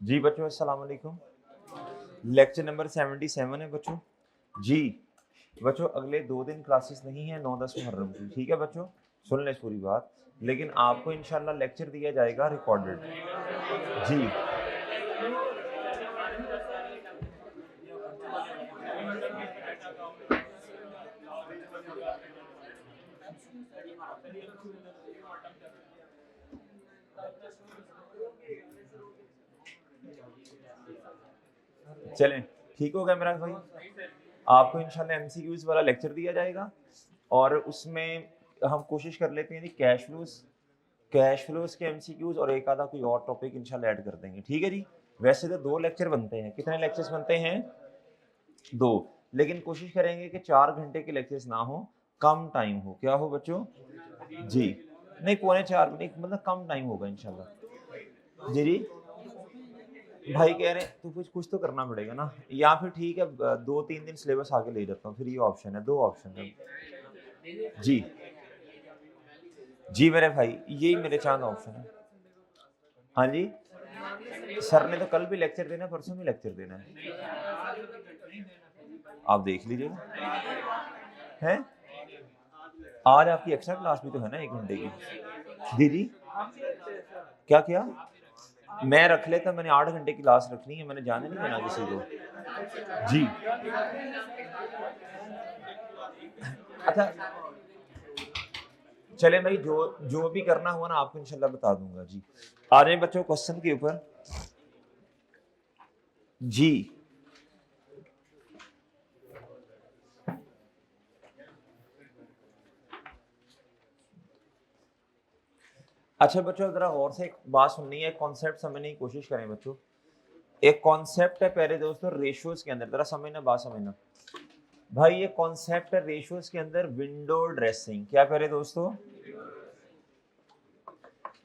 जी बच्चों अस्सलाम वालेकुम। लेक्चर नंबर 77 है बच्चों। जी बच्चों अगले 2 दिन क्लासेस नहीं है 9-10 मुहर्रम की, ठीक है बच्चों, सुन लें पूरी बात। लेकिन आपको इंशाल्लाह लेक्चर दिया जाएगा रिकॉर्डेड। जी चलें, ठीक हो गया मेरा भाई। आपको इंशाल्लाह एमसीक्यूज वाला लेक्चर दिया जाएगा और उसमें हम कोशिश कर लेते हैं कैश फ्लोज के एमसीक्यूज और एक आधा कोई और टॉपिक इंशाल्लाह ऐड कर देंगे, ठीक है जी। वैसे तो 2 लेक्चर बनते हैं, कितने लेक्चर्स बनते हैं? 2। लेकिन कोशिश करेंगे कि 4 घंटे के लेक्चर्स ना हो, कम टाइम हो। क्या हो बच्चों? जी नहीं, 3:45 नहीं, मतलब कम टाइम होगा इंशाल्लाह। जी जी भाई कह रहे हैं तो कुछ कुछ तो करना पड़ेगा ना, या फिर ठीक है 2-3 दिन सिलेबस आगे ले जाता हूँ, फिर ये ऑप्शन है, 2 ऑप्शन है। जी जी मेरे भाई, यही मेरे चांद ऑप्शन है। हाँ जी, सर ने तो कल भी लेक्चर देना है, परसों भी लेक्चर देना है, आप देख लीजिएगा। हैं आज आपकी एक्स्ट्रा क्लास भी तो है ना 1 घंटे की। दीदी क्या किया? मैं रख लेता, मैंने 8 घंटे की क्लास रखनी है, मैंने जाने नहीं देना किसी को। जी अच्छा चले भाई, जो जो भी करना हुआ ना आपको इंशाल्लाह बता दूंगा। जी आ रहे हैं बच्चों क्वेश्चन के ऊपर। जी अच्छा बच्चों जरा गौर से एक बात सुननी है, कॉन्सेप्ट समझने की कोशिश करें बच्चों। एक कॉन्सेप्ट है प्यारे दोस्तों रेशियोज के अंदर, जरा समझना, बात समझना भाई। ये कॉन्सेप्ट है रेशियोज के अंदर विंडो ड्रेसिंग। क्या प्यारे दोस्तों?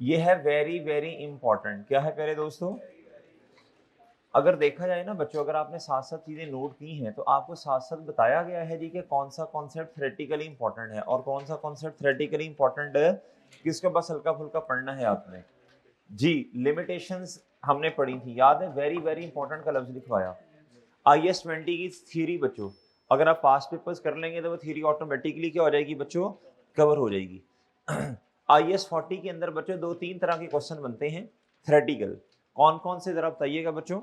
ये है वेरी वेरी इंपॉर्टेंट। क्या है प्यारे दोस्तों? अगर देखा जाए ना बच्चों, अगर आपने साथ साथ चीजें नोट की हैं तो आपको साथ साथ बताया गया है जी कि कौन सा कॉन्सेप्ट थ्योरेटिकली इंपॉर्टेंट है और कौन सा कॉन्सेप्ट थ्योरेटिकली इंपॉर्टेंट है, किसको बस हल्का फुल्का पढ़ना है आपने। जी लिमिटेशंस हमने पढ़ी थी, याद है? वेरी वेरी इंपॉर्टेंट का लफ्ज लिखवाया। IS-20 की थ्योरी बच्चों, अगर आप पास पेपर्स कर लेंगे तो वो थ्योरी ऑटोमेटिकली क्या हो जाएगी बच्चों? कवर हो जाएगी। IS-40 के अंदर बच्चों 2-3 तरह के क्वेश्चन बनते हैं थ्योरेटिकल। कौन कौन से जरा बताइएगा बच्चों।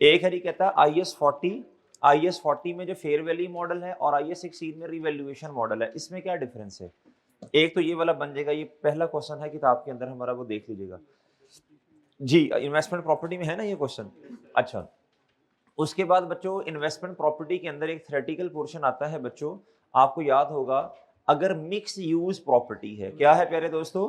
एक है कहता है IS-40 में जो फेयर वैल्यू मॉडल है और IS-16 में रिवैल्यूएशन मॉडल है, इसमें क्या डिफरेंस है? एक तो ये वाला बन जाएगा, ये पहला क्वेश्चन है किताब के अंदर हमारा, वो देख लीजिएगा। जी इन्वेस्टमेंट प्रॉपर्टी में है ना ये क्वेश्चन। अच्छा उसके बाद बच्चों इन्वेस्टमेंट प्रॉपर्टी के अंदर एक थ्योरेटिकल पोर्शन आता है बच्चों, आपको याद होगा, अगर मिक्स यूज प्रॉपर्टी है। क्या है प्यारे दोस्तों?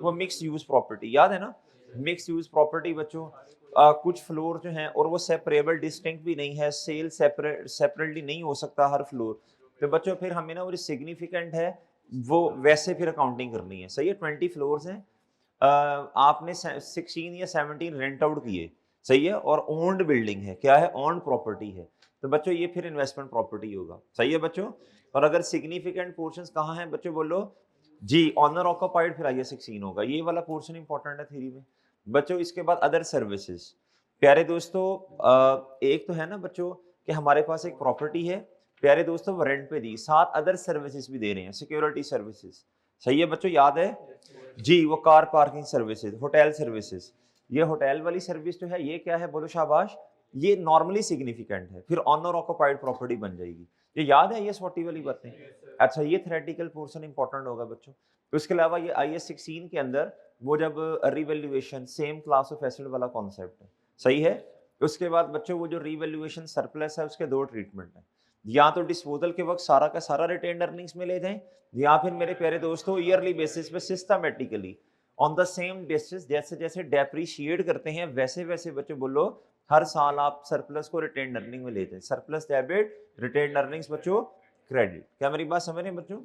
वो मिक्स यूज प्रॉपर्टी, याद है ना? मिक्स यूज प्रॉपर्टी बच्चों, कुछ फ्लोर जो है और वो सेपरेबल डिस्टिंक्ट भी नहीं है, सेल सेपरेटली नहीं हो सकता हर फ्लोर। तो बच्चों फिर हमें ना वो जो सिग्निफिकेंट है वो वैसे फिर अकाउंटिंग करनी है। सही है, 20 फ्लोर्स हैं, आपने 16 या 17 रेंट आउट किए, सही है, और ओन्ड बिल्डिंग है। क्या है? ओन्ड प्रॉपर्टी है। तो बच्चों ये फिर इन्वेस्टमेंट प्रॉपर्टी होगा। सही है बच्चों। और अगर सिग्निफिकेंट पोर्शंस कहाँ हैं बच्चों, बोलो जी, ऑनर ऑक्यूपाइड, फिर IS-16 होगा। ये वाला पोर्शन इंपॉर्टेंट है थ्योरी में बच्चों। इसके बाद अदर सर्विसेज, प्यारे दोस्तों एक तो है ना बच्चों कि हमारे पास एक प्रॉपर्टी है, प्यारे दोस्तों वो रेंट पे दी, साथ अदर सर्विसेज भी दे रहे हैं, सिक्योरिटी सर्विसेज। सही है बच्चों, याद है जी? वो car parking services, hotel services. ये होटल वाली सर्विस जो है ये क्या है, बोलो शाबाश, ये नॉर्मली सिग्निफिकेंट है, फिर ऑनर ऑक्यूपाइड प्रॉपर्टी बन जाएगी। ये याद है IS-40 वाली बातें? अच्छा ये थ्योरेटिकल पोर्शन इंपॉर्टेंट होगा बच्चों। तो इसके अलावा ये IS-16 के अंदर वो जब revaluation same class of asset वाला कॉन्सेप्ट है। सही है। उसके बाद बच्चों वो जो रिवैल्यूएशन सरप्लस है उसके 2 ट्रीटमेंट है, या तो डिस्पोजल के वक्त सारा का सारा रिटेन्ड अर्निंग्स में ले जाएं, या फिर मेरे प्यारे दोस्तों ईयरली बेसिस पे systematically on the same basis, जैसे जैसे डेप्रिशिएट करते हैं वैसे वैसे बच्चों बोलो हर साल आप सरप्लस को रिटेन अर्निंग में लेते हैं। सरप्लस डेबिट, रिटेन अर्निंग्स बच्चों क्रेडिट। क्या मेरी बात समझ रहे हैं बच्चों?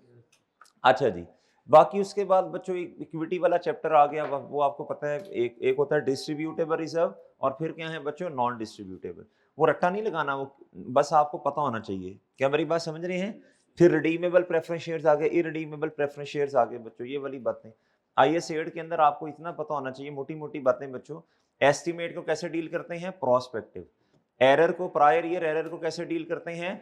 अच्छा जी, बाकी उसके बाद बच्चों इक्विटी वाला चैप्टर आ गया, वो आपको पता है, एक होता है डिस्ट्रीब्यूटेबल रिजर्व और फिर क्या है बच्चों, नॉन डिस्ट्रीब्यूटेबल। वो रट्टा नहीं लगाना, वो बस आपको पता होना चाहिए। क्या मेरी बात समझ रहे हैं? फिर रिडीमेबल प्रेफरेंस शेयर्स आ गए, इरिडीमेबल प्रेफरेंस शेयर्स आ गए बच्चों, ये वाली बातें। IS-8 के अंदर आपको इतना पता होना चाहिए, मोटी मोटी बातें बच्चों। एस्टिमेट को कैसे डील करते हैं, प्रोस्पेक्टिव। एरर को, प्रायर ईयर एरर को कैसे डील करते हैं,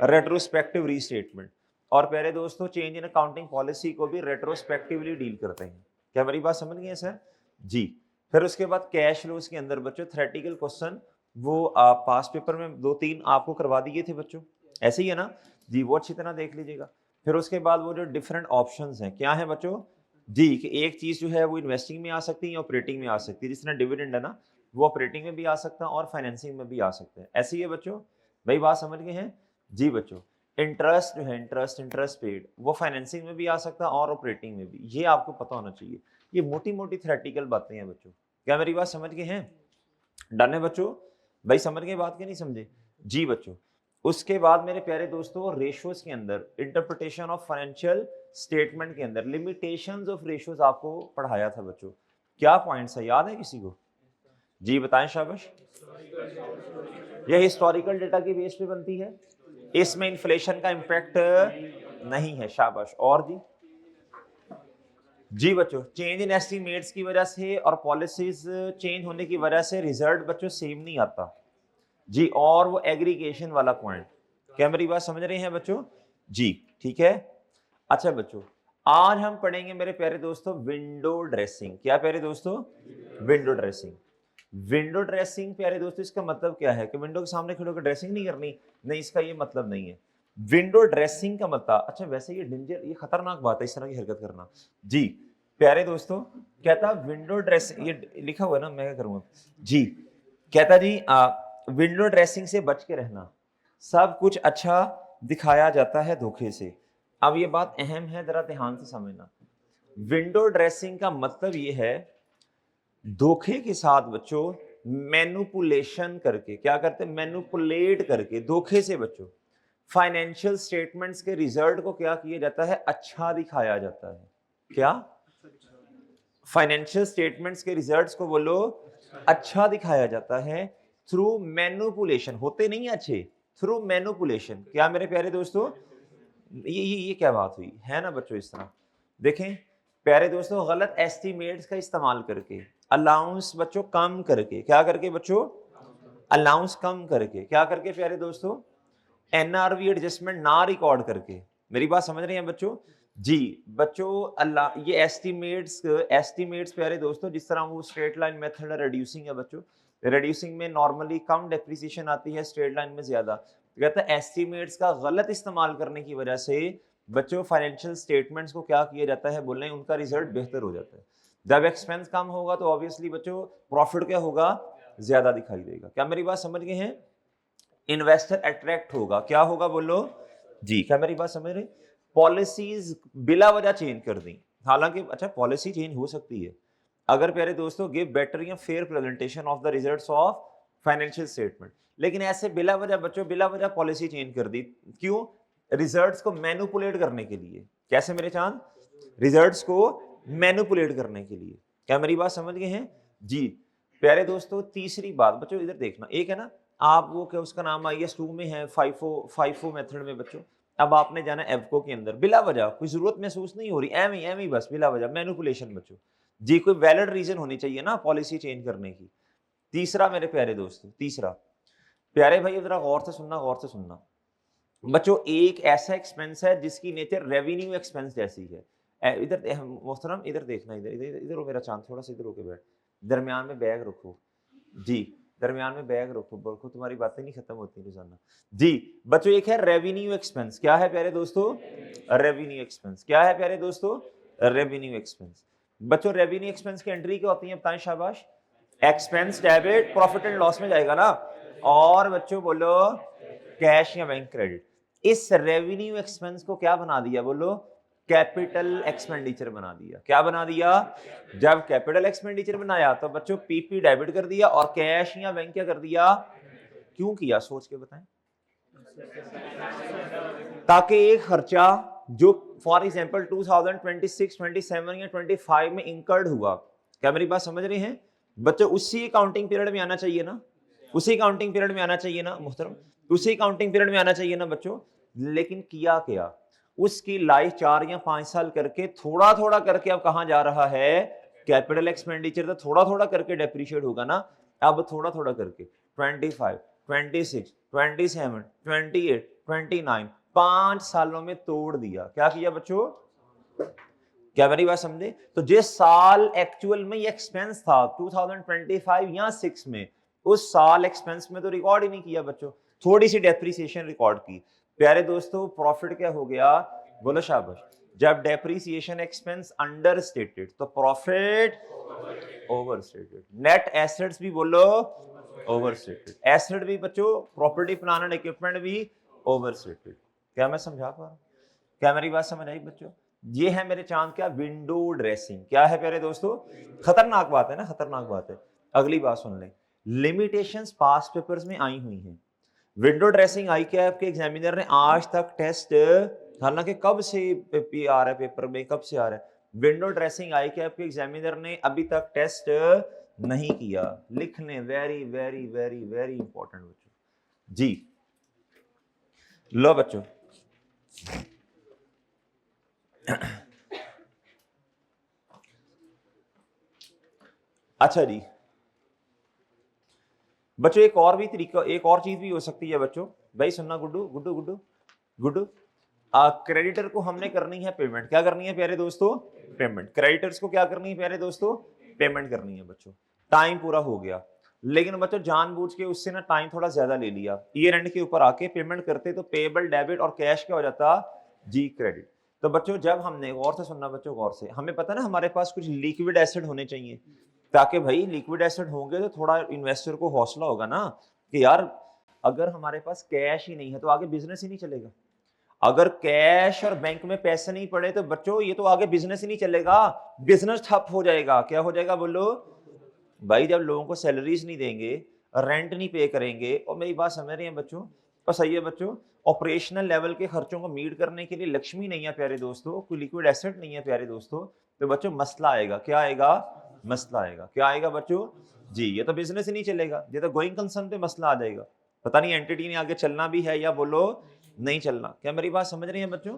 रेट्रोस्पेक्टिव रीस्टेटमेंट। और प्यारे दोस्तों चेंज इन अकाउंटिंग पॉलिसी को भी रेट्रोस्पेक्टिवली डील करते हैं। क्या मेरी बात समझ गए सर जी। फिर उसके बाद कैश फ्लोज के अंदर बच्चों थ्योरेटिकल क्वेश्चन वो पास पेपर में 2-3 आपको करवा दिए थे बच्चों, ऐसे ही है ना जी, वो अच्छी तरह देख लीजिएगा। फिर उसके बाद वो जो डिफरेंट ऑप्शंस हैं क्या है बच्चों जी, कि एक चीज जो है वो इन्वेस्टिंग में आ सकती है या ऑपरेटिंग में आ सकती है। जिस तरह डिविडेंड है ना, वो ऑपरेटिंग में भी आ सकता है और फाइनेंसिंग में भी आ सकते हैं। ऐसे ही है बच्चों, भाई बात समझ गए हैं जी बच्चों। इंटरेस्ट जो है, इंटरेस्ट पेड, वो फाइनेंसिंग में भी आ सकता है और ऑपरेटिंग में भी, ये आपको पता होना चाहिए। ये मोटी मोटी थ्योरेटिकल बातें हैं बच्चों। क्या मेरी बात समझ गए हैं, डन है बच्चों, भाई समझ गए बात के नहीं समझे जी बच्चों। उसके बाद मेरे प्यारे दोस्तों रेशियोज के अंदर, इंटरप्रिटेशन ऑफ फाइनेंशियल स्टेटमेंट के अंदर लिमिटेशंस ऑफ रेशियोज आपको पढ़ाया था बच्चों। क्या पॉइंट्स है, याद है किसी को जी, बताएं शाबाश। ये हिस्टोरिकल डेटा की बेस पे बनती है, इसमें इन्फ्लेशन का इंपैक्ट नहीं है, शाबाश। और जी बच्चों चेंज इन एस्टिमेट्स की वजह से और पॉलिसीज चेंज होने की वजह से रिजल्ट बच्चों सेम नहीं आता जी। और वो एग्रीगेशन वाला पॉइंट, क्या मेरी बात समझ रहे हैं बच्चों जी, ठीक है। अच्छा बच्चों आज हम पढ़ेंगे मेरे प्यारे दोस्तों विंडो ड्रेसिंग। क्या प्यारे दोस्तों, विंडो ड्रेसिंग। विंडो ड्रेसिंग प्यारे दोस्तों इसका मतलब क्या है कि विंडो के सामने खड़े होकर ड्रेसिंग नहीं करनी, नहीं, इसका ये मतलब नहीं है। विंडो ड्रेसिंग का मतलब, अच्छा वैसे ये डेंजर, ये खतरनाक बात है इस तरह की हरकत करना जी। प्यारे दोस्तों कहता विंडो ड्रेसिंग, ये लिखा हुआ है ना, मैं क्या करूंगा जी। कहता जी विंडो ड्रेसिंग से बच के रहना, सब कुछ अच्छा दिखाया जाता है धोखे से। अब ये बात अहम है, जरा ध्यान से समझना। विंडो ड्रेसिंग का मतलब ये है धोखे के साथ बच्चों, मैनिपुलेशन करके, क्या करते हैं, मैनिपुलेट करके, धोखे से बच्चों फाइनेंशियल स्टेटमेंट्स के रिजल्ट को क्या किया जाता है, अच्छा दिखाया जाता है। क्या, फाइनेंशियल स्टेटमेंट्स के रिजल्ट्स को बोलो अच्छा दिखाया जाता है थ्रू मैनिपुलेशन, होते नहीं अच्छे, थ्रू मैनिपुलेशन। क्या मेरे प्यारे दोस्तों, ये क्या बात हुई है ना बच्चों। इस तरह देखें प्यारे दोस्तों, गलत एस्टिमेट्स का इस्तेमाल करके, अलाउंस बच्चों कम करके, क्या करके बच्चों, अलाउंस कम करके, क्या करके प्यारे दोस्तों, एनआरवी एडजस्टमेंट ना रिकॉर्ड करके। मेरी बात समझ रहे हैं बच्चों जी बच्चों। अल्लाह ये एस्टिमेट्स प्यारे दोस्तों, जिस तरह वो स्ट्रेट लाइन मेथड रिड्यूसिंग है बच्चों, रिड्यूसिंग में नॉर्मली कम डेप्रिसिएशन आती है, स्ट्रेट लाइन में ज्यादा। कहता है एस्टिमेट्स का गलत इस्तेमाल करने की वजह से बच्चों फाइनेंशियल स्टेटमेंट्स को क्या किया जाता है, बोलने उनका रिजल्ट बेहतर हो जाता है। जब एक्सपेंस कम होगा तो ऑब्वियसली बच्चों प्रॉफिट क्या होगा, ज्यादा दिखाई देगा। क्या मेरी बात समझ गए हैं, इन्वेस्टर अट्रैक्ट होगा, क्या होगा बोलो जी। क्या मेरी बात समझ रहे, पॉलिसीज बिला वजह चेंज कर दी, हालांकि अच्छा पॉलिसी चेंज हो सकती है अगर प्यारे दोस्तों गिव बेटर या fair presentation of the results of financial statement, लेकिन ऐसे बिला वजह बच्चों, बिला वजह पॉलिसी चेंज कर दी, क्यों, रिजल्ट्स को मैनिपुलेट करने के लिए। कैसे मेरे चांद, रिजल्ट्स को मैनिपुलेट करने के लिए। क्या मेरी बात समझ गए हैं जी प्यारे दोस्तों। तीसरी बात बच्चों इधर देखना, एक है ना आप वो क्या उसका नाम IS2 में है, फाइफो मेथड में बच्चों। अब आपने जाना एवको के अंदर, बिला वजह कोई जरूरत महसूस नहीं हो रही, एम ही बस बिला वजह मैनिपुलेशन बच्चों जी। कोई वैलिड रीजन होनी चाहिए ना पॉलिसी चेंज करने की। तीसरा मेरे प्यारे दोस्तों, तीसरा प्यारे भाई जरा गौर से सुनना, गौर से सुनना बच्चों। एक ऐसा एक्सपेंस है जिसकी नेचर रेवेन्यू एक्सपेंस जैसी है। इधर मोहतरम इधर देखना, इधर इधर इधर हो मेरा चांद, थोड़ा सा इधर होके बैठ, दरमियान में बैग रखो जी, दरमियान में बैग रखो, बल्कि तुम्हारी बातें नहीं खत्म होती रोजाना जी बच्चों। एक है रेवेन्यू एक्सपेंस, क्या है प्यारे दोस्तों, रेवेन्यू एक्सपेंस, क्या है प्यारे दोस्तों, रेवेन्यू एक्सपेंस। बच्चों रेवेन्यू एक्सपेंस की एंट्री क्या होती है, बताएं शाबाश, expense debit profit and loss में जाएगा ना, और बच्चों बोलो कैश या बैंक क्रेडिट। इस रेवेन्यू एक्सपेंस को क्या बना दिया बोलो, कैपिटल एक्सपेंडिचर बना दिया। क्या बना दिया, जब कैपिटल एक्सपेंडिचर बनाया तो बच्चों पीपी डेबिट कर दिया और कैश या बैंक क्या कर दिया, क्यों किया सोच के बताएं, ताकि एक खर्चा जो फॉर एग्जांपल 2026, 27 या 25 में इंकर्ड हुआ, क्या मेरी बात समझ रहे हैं बच्चों, उसी अकाउंटिंग पीरियड में आना चाहिए ना, उसी अकाउंटिंग पीरियड में आना चाहिए ना मुहतरम, उसी अकाउंटिंग पीरियड में आना चाहिए ना बच्चों। लेकिन किया क्या, उसकी लाइफ 4 या 5 साल करके थोड़ा थोड़ा करके अब कहां जा रहा है, कैपिटल एक्सपेंडिचर तो थोड़ा थोड़ा करके डेप्रिशिएट होगा ना, अब थोड़ा थोड़ा करके 25, 26, 27, 28, 29, 5 सालों में तोड़ दिया। क्या किया बच्चों? क्या मेरी बात समझे? तो जिस साल एक्चुअल में ये एक्सपेंस था 2025 या 6 में, उस साल एक्सपेंस में तो रिकॉर्ड ही नहीं किया बच्चों, थोड़ी सी डेप्रिसिएशन रिकॉर्ड की। प्यारे दोस्तों प्रॉफिट क्या हो गया? बोलो शाबाश। जब डेप्रिसिएशन एक्सपेंस अंडर स्टेटेड तो profit over stated. Net assets भी बोलो ओवर स्टेटेड, एसेट भी बच्चों प्रॉपर्टी प्लांट एंड इक्विपमेंट भी ओवर स्टेटेड। क्या मैं समझा पा रहा हूं? क्या मेरी बात समझ आई बच्चों? ये है मेरे चांद क्या? Window dressing. क्या है प्यारे दोस्तों? खतरनाक बात है ना, खतरनाक बात है। अगली बात सुन लें, लिमिटेशंस पास्ट पेपर्स में आई हुई हैं। विंडो ड्रेसिंग आई क्या है? आपके एग्जामिनर ने आज तक टेस्ट, हालांकि कब से आ रहा है पेपर में, कब से आ रहा है? विंडो ड्रेसिंग आई क्या आपके एग्जामिनर ने अभी तक टेस्ट नहीं किया। लिखने very very very very important बच्चों जी। लो बच्चों अच्छा जी बच्चों, एक और भी तरीका, एक और चीज भी हो सकती है बच्चों। भाई सुनना गुड्डू गुड्डू गुड्डू गुड्डू, क्रेडिटर को हमने करनी है पेमेंट। क्या करनी है प्यारे दोस्तों? पेमेंट। क्रेडिटर्स को क्या करनी है प्यारे दोस्तों? पेमेंट करनी है बच्चों। टाइम पूरा हो गया, लेकिन बच्चों जानबूझ के उससे ना टाइम थोड़ा ज्यादा ले लिया, ईयर एंड के ऊपर आके पेमेंट करते तो पेएबल डेबिट और कैश क्या हो जाता? जी क्रेडिट। तो बच्चों जब हमने, गौर से सुनना बच्चों, गौर से, हमें पता ना हमारे पास कुछ लिक्विड एसेट होने चाहिए, ताकि भाई लिक्विड एसेट होंगे तो थोड़ा इन्वेस्टर को हौसला होगा ना कि यार अगर हमारे पास कैश ही नहीं है तो आगे बिजनेस ही नहीं चलेगा। अगर कैश और बैंक में पैसे नहीं पड़े तो बच्चों ये तो आगे बिजनेस ही नहीं चलेगा, बिजनेस ठप हो जाएगा। क्या हो जाएगा बोलो भाई? जब लोगों को सैलरीज नहीं देंगे, रेंट नहीं पे करेंगे, और मेरी बात समझ रहे हैं बच्चों? और सही है बच्चों, ऑपरेशनल लेवल के खर्चों को मीट करने के लिए लक्ष्मी नहीं है प्यारे दोस्तों, कोई लिक्विड एसेट नहीं है प्यारे दोस्तों, तो बच्चों मसला आएगा। क्या आएगा? मसला आएगा। क्या आएगा बच्चों? जी, ये तो बिजनेस ही नहीं चलेगा, ये तो गोइंग कंसर्न पे मसला आ जाएगा। पता नहीं एंटिटी ने आगे चलना भी है या बोलो नहीं चलना। क्या मेरी बात समझ रही है बच्चों?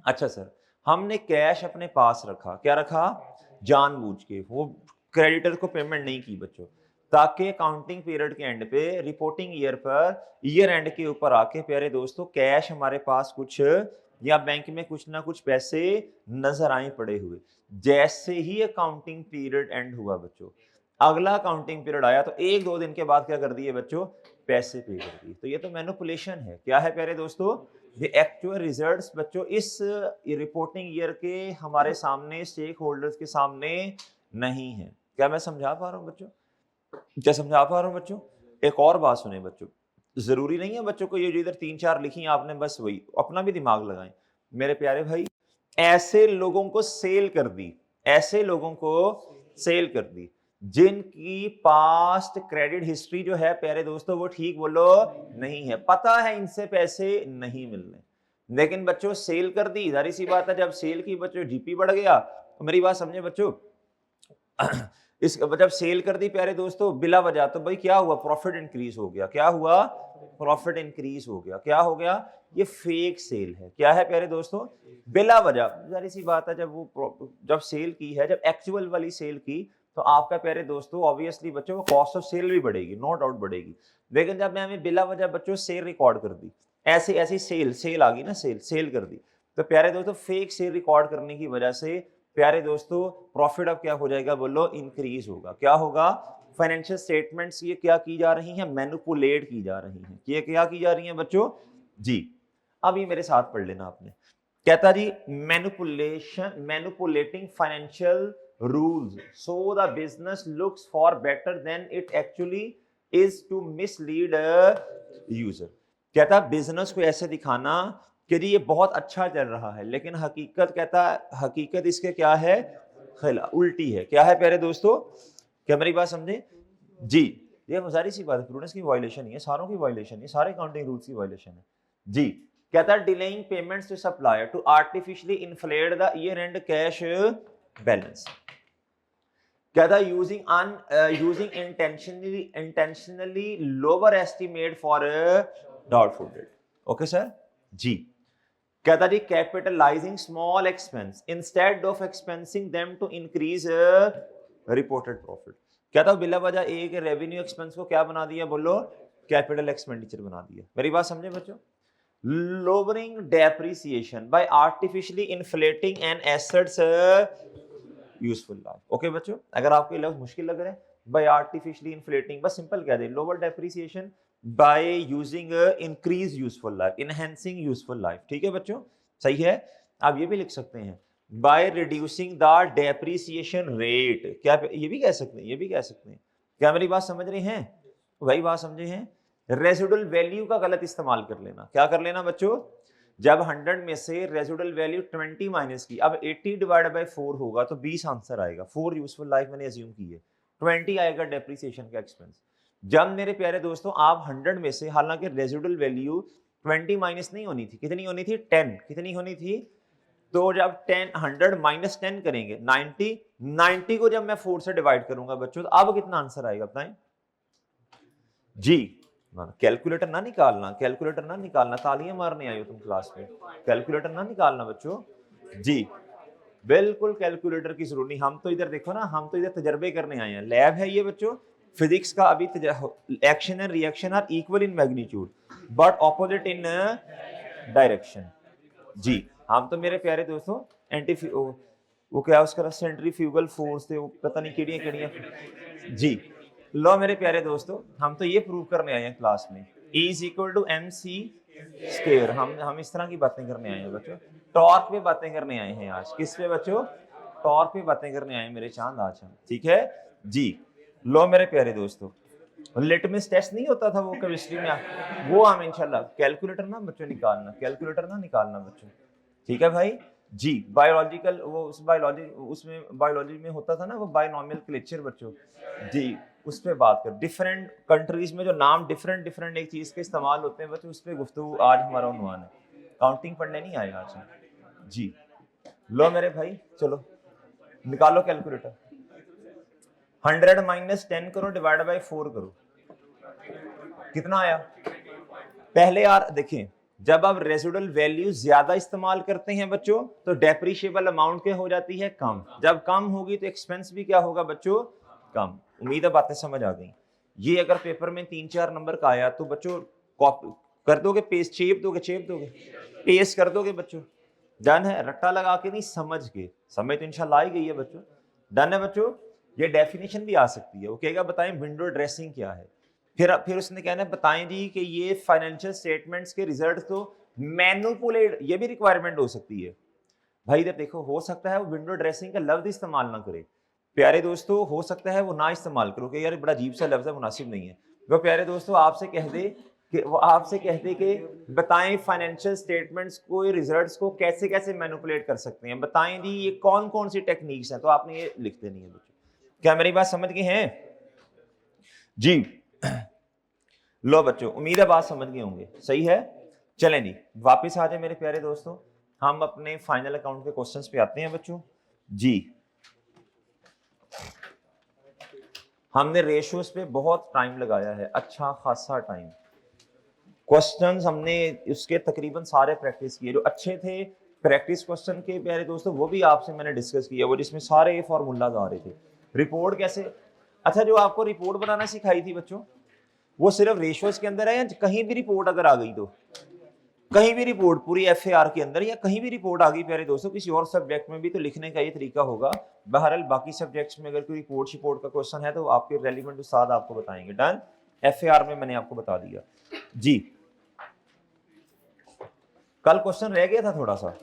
अच्छा सर, हमने कैश अपने पास रखा, क्या रखा? जानबूझ के वो क्रेडिटर को पेमेंट नहीं की बच्चों, ताकि अकाउंटिंग पीरियड के एंड पे, रिपोर्टिंग ईयर पर, ईयर एंड के ऊपर आके प्यारे दोस्तों कैश हमारे पास कुछ या बैंक में कुछ ना कुछ पैसे नजर आए पड़े हुए। जैसे ही अकाउंटिंग पीरियड एंड हुआ बच्चों, अगला अकाउंटिंग पीरियड आया तो 1-2 दिन के बाद क्या कर दिए बच्चों? पैसे पे कर दिए। तो ये तो मैनिपुलेशन है। क्या है प्यारे दोस्तों? ये एक्चुअल रिजल्ट्स बच्चों इस रिपोर्टिंग ईयर के हमारे सामने, स्टेक होल्डर्स के सामने नहीं है। क्या मैं समझा पा रहा हूँ बच्चों? क्या समझा पा रहा हूँ बच्चों? एक और बात सुने बच्चों, जरूरी नहीं है बच्चों को ये जो इधर 3-4 लिखी हैं आपने बस वही, अपना भी दिमाग लगाएं मेरे प्यारे भाई। ऐसे लोगों को सेल कर दी, ऐसे लोगों को सेल कर दी जिनकी पास्ट क्रेडिट हिस्ट्री जो है प्यारे दोस्तों वो ठीक बोलो नहीं है, पता है इनसे पैसे नहीं मिलने, लेकिन बच्चों सेल कर दी। जारी सी बात है जब सेल की बच्चों जीपी बढ़ गया। तो मेरी बात समझे बच्चों, इस जब सेल कर दी प्यारे दोस्तों बिला वजह, तो भाई क्या हुआ? प्रॉफिट इंक्रीज हो गया। क्या हुआ? प्रॉफिट इंक्रीज हो गया। क्या हो गया? ये फेक सेल है। क्या है प्यारे दोस्तों? बिला वजह। जारी सी बात है जब सेल की है, जब एक्चुअल वाली सेल की, तो आपका प्यारे दोस्तों ऑब्वियसली बच्चों वो कॉस्ट ऑफ सेल भी बढ़ेगी, नो डाउट बढ़ेगी। लेकिन जब मैंने बिला वजह बच्चों सेल रिकॉर्ड कर दी, ऐसी ऐसी सेल आ गई ना, सेल कर दी, तो प्यारे दोस्तों फेक सेल रिकॉर्ड करने की वजह से प्यारे दोस्तों प्रॉफिट अब क्या हो जाएगा बोलो? इंक्रीज होगा। क्या होगा? फाइनेंशियल स्टेटमेंट्स ये क्या की जा रही हैं? मैनिपुलेट की जा रही हैं। ये क्या की जा रही हैं बच्चों? जी, अब ये मेरे साथ पढ़ लेना आपने। कहता जी manipulating financial rules so the business looks for better than it actually is to mislead user. कहता बिजनेस को ऐसे दिखाना कि जी ये बहुत अच्छा चल रहा है, लेकिन हकीकत, कहता हकीकत इसके क्या है? उल्टी है। क्या है प्यारे दोस्तों? क्या मेरी बात समझे? जी, ये जारी सी बात है, प्रूडेंस की वायलेशन है, सारों की वायलेशन है, सारे अकाउंटिंग रूल्स की वायलेशन है जी। कहता है delaying payments to supplier to artificially inflate the year end cash balance. कहता है using intentionally lower estimate for doubtful debt. Okay sir जी। कहता जी capitalizing small expense instead of expensing them to increase reported profit. कहता बिला वजह एक revenue expense को क्या बना दिया, बोलो कैपिटल एक्सपेंडिचर बना दिया। मेरी बात समझे बच्चों? Lowering depreciation by artificially inflating an assets useful life. Okay बच्चों, अगर आपको ये लफ्ज मुश्किल लग रहा है, बाय आर्टिफिशियली इन्फ्लेटिंग, बस सिंपल कह दे lower depreciation by using increase useful life, enhancing useful life. ठीक है बच्चों, सही है। आप ये भी लिख सकते हैं by reducing the depreciation rate. क्या ये भी कह सकते हैं, ये भी कह सकते हैं। क्या मेरी बात समझ रहे हैं? वही बात समझे हैं। रेसिडुअल वैल्यू का गलत इस्तेमाल कर लेना। क्या कर लेना बच्चों? जब 100 में से रेसिडुअल वैल्यू 20 माइनस की, अब 80 डिवाइडेड बाय 4 होगा तो 20 आंसर आएगा। 4 यूजफुल लाइफ मैंने अज्यूम की है, 20 आएगा डेप्रिसिएशन का एक्सपेंस। जब मेरे प्यारे दोस्तों आप 100 में से, हालांकि रेसिडुअल वैल्यू 20 माइनस नहीं होनी थी, कितनी होनी थी? 10। कितनी होनी थी? तो जब 10 100 माइनस 10 करेंगे 90, 90 को जब मैं 4 से डिवाइड करूंगा बच्चों, तो अब कितना आंसर आएगा बताएं जी? कैलकुलेटर ना निकालना, कैलकुलेटर ना निकालना, तालियां मारने आई हो तुम क्लास में, कैलकुलेटर ना निकालना बच्चों जी। बिल्कुल कैलकुलेटर की जरूरत नहीं। हम तो इधर देखो ना, हम तो इधर तजर्बे करने आए हैं, लैब है ये बच्चों। फिजिक्स का अभी action and reaction are equal in magnitude but opposite in direction जी। हम तो मेरे प्यारे दोस्तों एंटी वो क्या उसका सेंट्रीफ्यूगल फोर्स थे, वो पता नहीं केड़ियां केड़ियां जी। लो मेरे प्यारे दोस्तों, हम तो ये प्रूव करने आए हैं क्लास में E is equal to M C square. हम इस तरह की बातें करने आए हैं बच्चों। टॉर्क पे बातें करने आए हैं आज। किस पे बच्चों? टॉर्क पे बातें करने आए हैं मेरे चांद आज हम। ठीक है जी। लो मेरे प्यारे दोस्तों, लिटमस टेस्ट नहीं होता था वो केमिस्ट्री में, वो हम इंशाल्लाह कैलकुलेटर ना बच्चों निकालना, कैलकुलेटर ना निकालना बच्चों। ठीक है भाई जी। बायोलॉजिकल वो उस बायोलॉजी उसमें बायोलॉजी में होता था ना वो बायनॉमियल क्लेचर बच्चों जी, उस पर बात कर। डिफरेंट कंट्रीज में जो नाम डिफरेंट डिफरेंट एक चीज के इस्तेमाल होते हैं बच्चों, उस पर गुफ्तगू आज हमारा उन्वान है। काउंटिंग पढ़ने नहीं आए आज जी। लो मेरे भाई चलो निकालो कैलकुलेटर। 100 माइनस 10 करो डिवाइड बाय 4 करो, कितना आया? पहले यार देखें, जब आप रेसिडुअल वैल्यू ज्यादा इस्तेमाल करते हैं बच्चों तो डेप्रिशिएबल अमाउंट क्या हो जाती है? कम। जब कम होगी तो एक्सपेंस भी क्या होगा बच्चों? कम। उम्मीद है बातें समझ आ गई। ये अगर पेपर में 3-4 नंबर का आया तो बच्चों कॉपी कर दोगे, पेस्ट चेप दोगे, पेस्ट कर दोगे बच्चों। डन है, रट्टा लगा के नहीं, समझ के। समझ तो इंशाल्लाह आई गई है बच्चों। डन है बच्चों। ये डेफिनेशन भी आ सकती है, वो कहेगा बताएं विंडो ड्रेसिंग क्या है। फिर उसने कहना है बताएं जी कि ये फाइनेंशियल स्टेटमेंट्स के रिजल्ट तो मैनिपुलेट, ये भी रिक्वायरमेंट हो सकती है भाई। इधर देखो, हो सकता है वो विंडो ड्रेसिंग का लफ्ज इस्तेमाल ना करे प्यारे दोस्तों, हो सकता है वो ना इस्तेमाल करो कि यार बड़ा अजीब सा लफ्ज है, मुनासिब नहीं है। वो प्यारे दोस्तों आपसे कह दे कि वो आपसे कहते कि बताएं फाइनेंशियल स्टेटमेंट्स को, रिजल्ट्स को कैसे कैसे मैनिपुलेट कर सकते हैं, बताएं जी ये कौन कौन सी टेक्निक्स हैं, तो आपने ये लिख देनी है बच्चों। क्या मेरी बात समझ गए हैं जी? लो बच्चों, उम्मीद है बात समझ गए होंगे, सही है। चलें जी वापस आ जाए मेरे प्यारे दोस्तों, हम अपने फाइनल अकाउंट के क्वेश्चंस पे आते हैं बच्चों जी। हमने रेशियोज पे बहुत टाइम लगाया है, अच्छा खासा टाइम। क्वेश्चंस हमने उसके तकरीबन सारे प्रैक्टिस किए, जो अच्छे थे प्रैक्टिस क्वेश्चन के प्यारे दोस्तों वो भी आपसे मैंने डिस्कस किया, वो जिसमें सारे फॉर्मूलाज आ रहे थे। रिपोर्ट कैसे, अच्छा जो आपको रिपोर्ट बनाना सिखाई थी बच्चों, वो सिर्फ रेशियोज के अंदर है या कहीं भी रिपोर्ट अगर आ गई तो? कहीं भी रिपोर्ट पूरी एफएआर के अंदर या कहीं भी रिपोर्ट आ गई प्यारे दोस्तों किसी और सब्जेक्ट में भी तो लिखने का ये तरीका होगा। बहरहाल बाकी सब्जेक्ट्स में अगर कोई रिपोर्ट का क्वेश्चन है तो आपके रेलिवेंट उस्ताद आपको बताएंगे। डन। एफएआर में मैंने आपको बता दिया जी। कल क्वेश्चन रह गया था थोड़ा सा,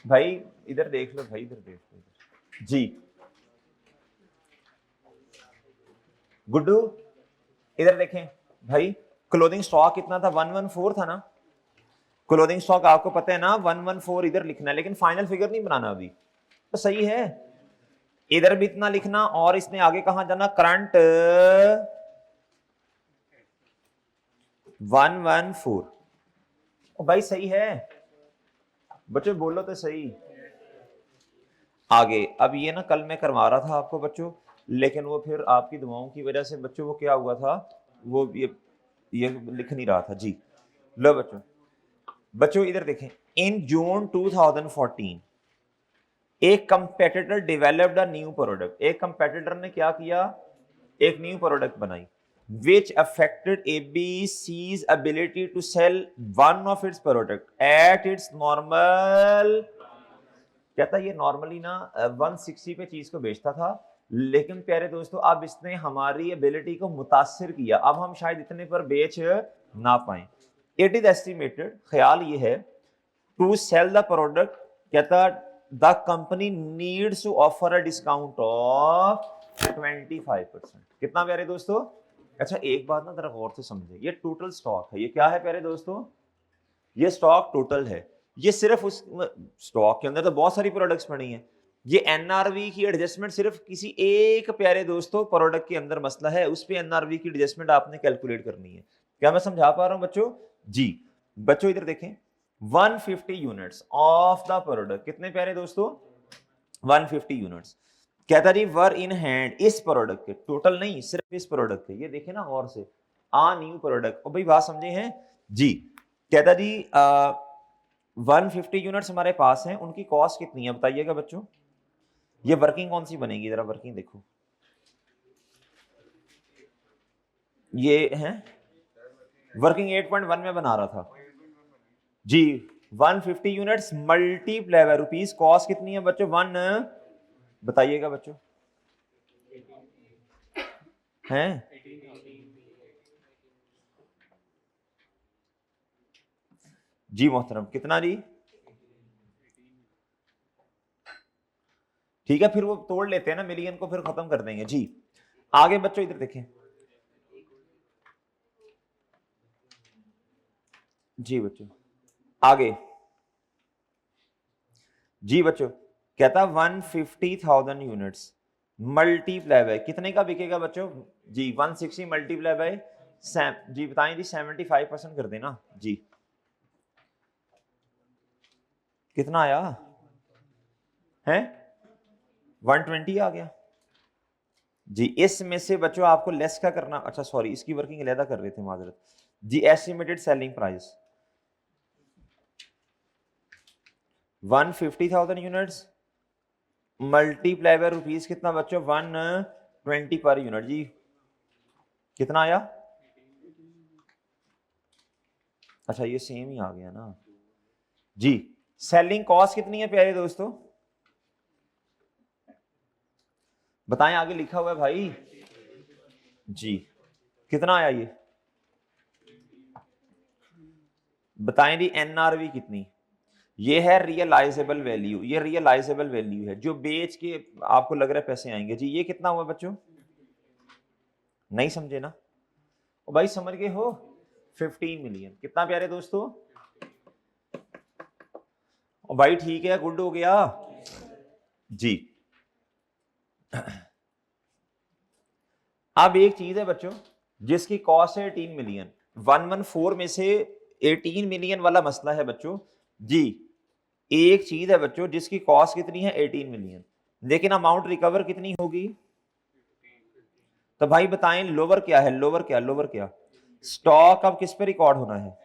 भाई इधर देख लो, भाई इधर देख लो जी। गुड्डू इधर देखें भाई, क्लोथिंग स्टॉक कितना था? 114 था ना। क्लोथिंग स्टॉक आपको पता है ना 114 इधर लिखना है, लेकिन फाइनल फिगर नहीं बनाना अभी, तो सही है। इधर भी इतना लिखना और इसने आगे कहां जाना? करंट 114। भाई सही है बच्चों, बोलो तो सही। आगे अब ये ना कल मैं करवा रहा था आपको बच्चों, लेकिन वो फिर आपकी दुआओं की वजह से बच्चों वो क्या हुआ था, वो ये लिख नहीं रहा था जी। लो बच्चों इधर देखें, इन जून 2014 एक competitor developed a new product, एक कंपेटिटर ने क्या किया, एक न्यू प्रोडक्ट बनाई, which affected ABC's ability to sell one of its product at its normal, कहता ये नॉर्मली ना 160 पे चीज को बेचता था, लेकिन प्यारे दोस्तों अब इसने हमारी एबिलिटी को मुतासिर किया, अब हम शायद इतने पर बेच ना पाए। इट इज एस्टिमेटेड, ख्याल ये है, टू सेल द प्रोडक्ट, कहता the company needs to offer a discount of 25%। कितना प्यारे दोस्तों? अच्छा एक बात ना जरा गौर से समझे, ये टोटल स्टॉक है, ये क्या है प्यारे दोस्तों, ये स्टॉक टोटल है, ये सिर्फ उस स्टॉक के अंदर तो बहुत सारी प्रोडक्ट्स पड़ी हैं, ये एनआरवी की एडजस्टमेंट सिर्फ किसी एक प्यारे दोस्तों प्रोडक्ट के अंदर मसला है, उस पे एनआरवी की एडजस्टमेंट आपने कैलकुलेट करनी है। क्या मैं समझा पा रहा हूं बच्चों? जी बच्चों इधर देखें, 150 यूनिट्स ऑफ द प्रोडक्ट, कितने प्यारे दोस्तों? 150 यूनिट्स, कहता जी वर इन हैंड, इस प्रोडक्ट के, टोटल नहीं सिर्फ इस प्रोडक्ट के, ये देखे ना गौर से, आ न्यू प्रोडक्ट, और भाई बात समझे हैं जी। कहता जी 150 यूनिट्स हमारे पास हैं, उनकी कॉस्ट कितनी है बताइएगा बच्चों, ये वर्किंग कौन सी बनेगी, जरा वर्किंग देखो, ये है वर्किंग 8.1 में बना रहा था जी। 150 units multiply by rupees, cost कितनी है बच्चों, 1, बताइएगा बच्चों हैं, जी मोहतरम कितना जी, ठीक है फिर वो तोड़ लेते हैं ना मिलियन को, फिर खत्म कर देंगे जी। आगे बच्चों इधर देखें जी बच्चों, आगे जी बच्चों, कहता 150,000 यूनिट्स मल्टीप्लाई बाय, कितने का बिकेगा बच्चों जी, 160 मल्टीप्लाई बाय जी बताएं जी, 75% कर देना जी, कितना आया है, 120 आ गया जी। इसमें से बच्चों आपको लेस क्या करना, अच्छा सॉरी इसकी वर्किंग अलहदा कर रहे थे माजरत जी, estimated selling price 150,000 units multiply by rupees कितना बच्चों, 120 पर यूनिट जी, कितना आया, अच्छा ये सेम ही आ गया ना जी। सेलिंग कॉस्ट कितनी है प्यारे दोस्तों, बताएं, आगे लिखा हुआ है भाई जी, कितना आया ये बताएं जी। एनआरवी कितनी, ये है रियलाइजेबल वैल्यू, ये रियलाइजेबल वैल्यू है जो बेच के आपको लग रहा है पैसे आएंगे जी। ये कितना हुआ बच्चों, नहीं समझे ना, ओ भाई समझ गए हो, 15 मिलियन, कितना प्यारे दोस्तों, ओ भाई ठीक है गुड हो गया जी। अब एक चीज है बच्चों जिसकी कॉस्ट है 18 मिलियन, 114 में से 18 मिलियन वाला मसला है बच्चों जी। एक चीज है बच्चों जिसकी कॉस्ट कितनी है 18 मिलियन, लेकिन अमाउंट रिकवर कितनी होगी, तो भाई बताएं लोअर क्या है, लोअर क्या, लोअर क्या, स्टॉक अब किस पे रिकॉर्ड होना है,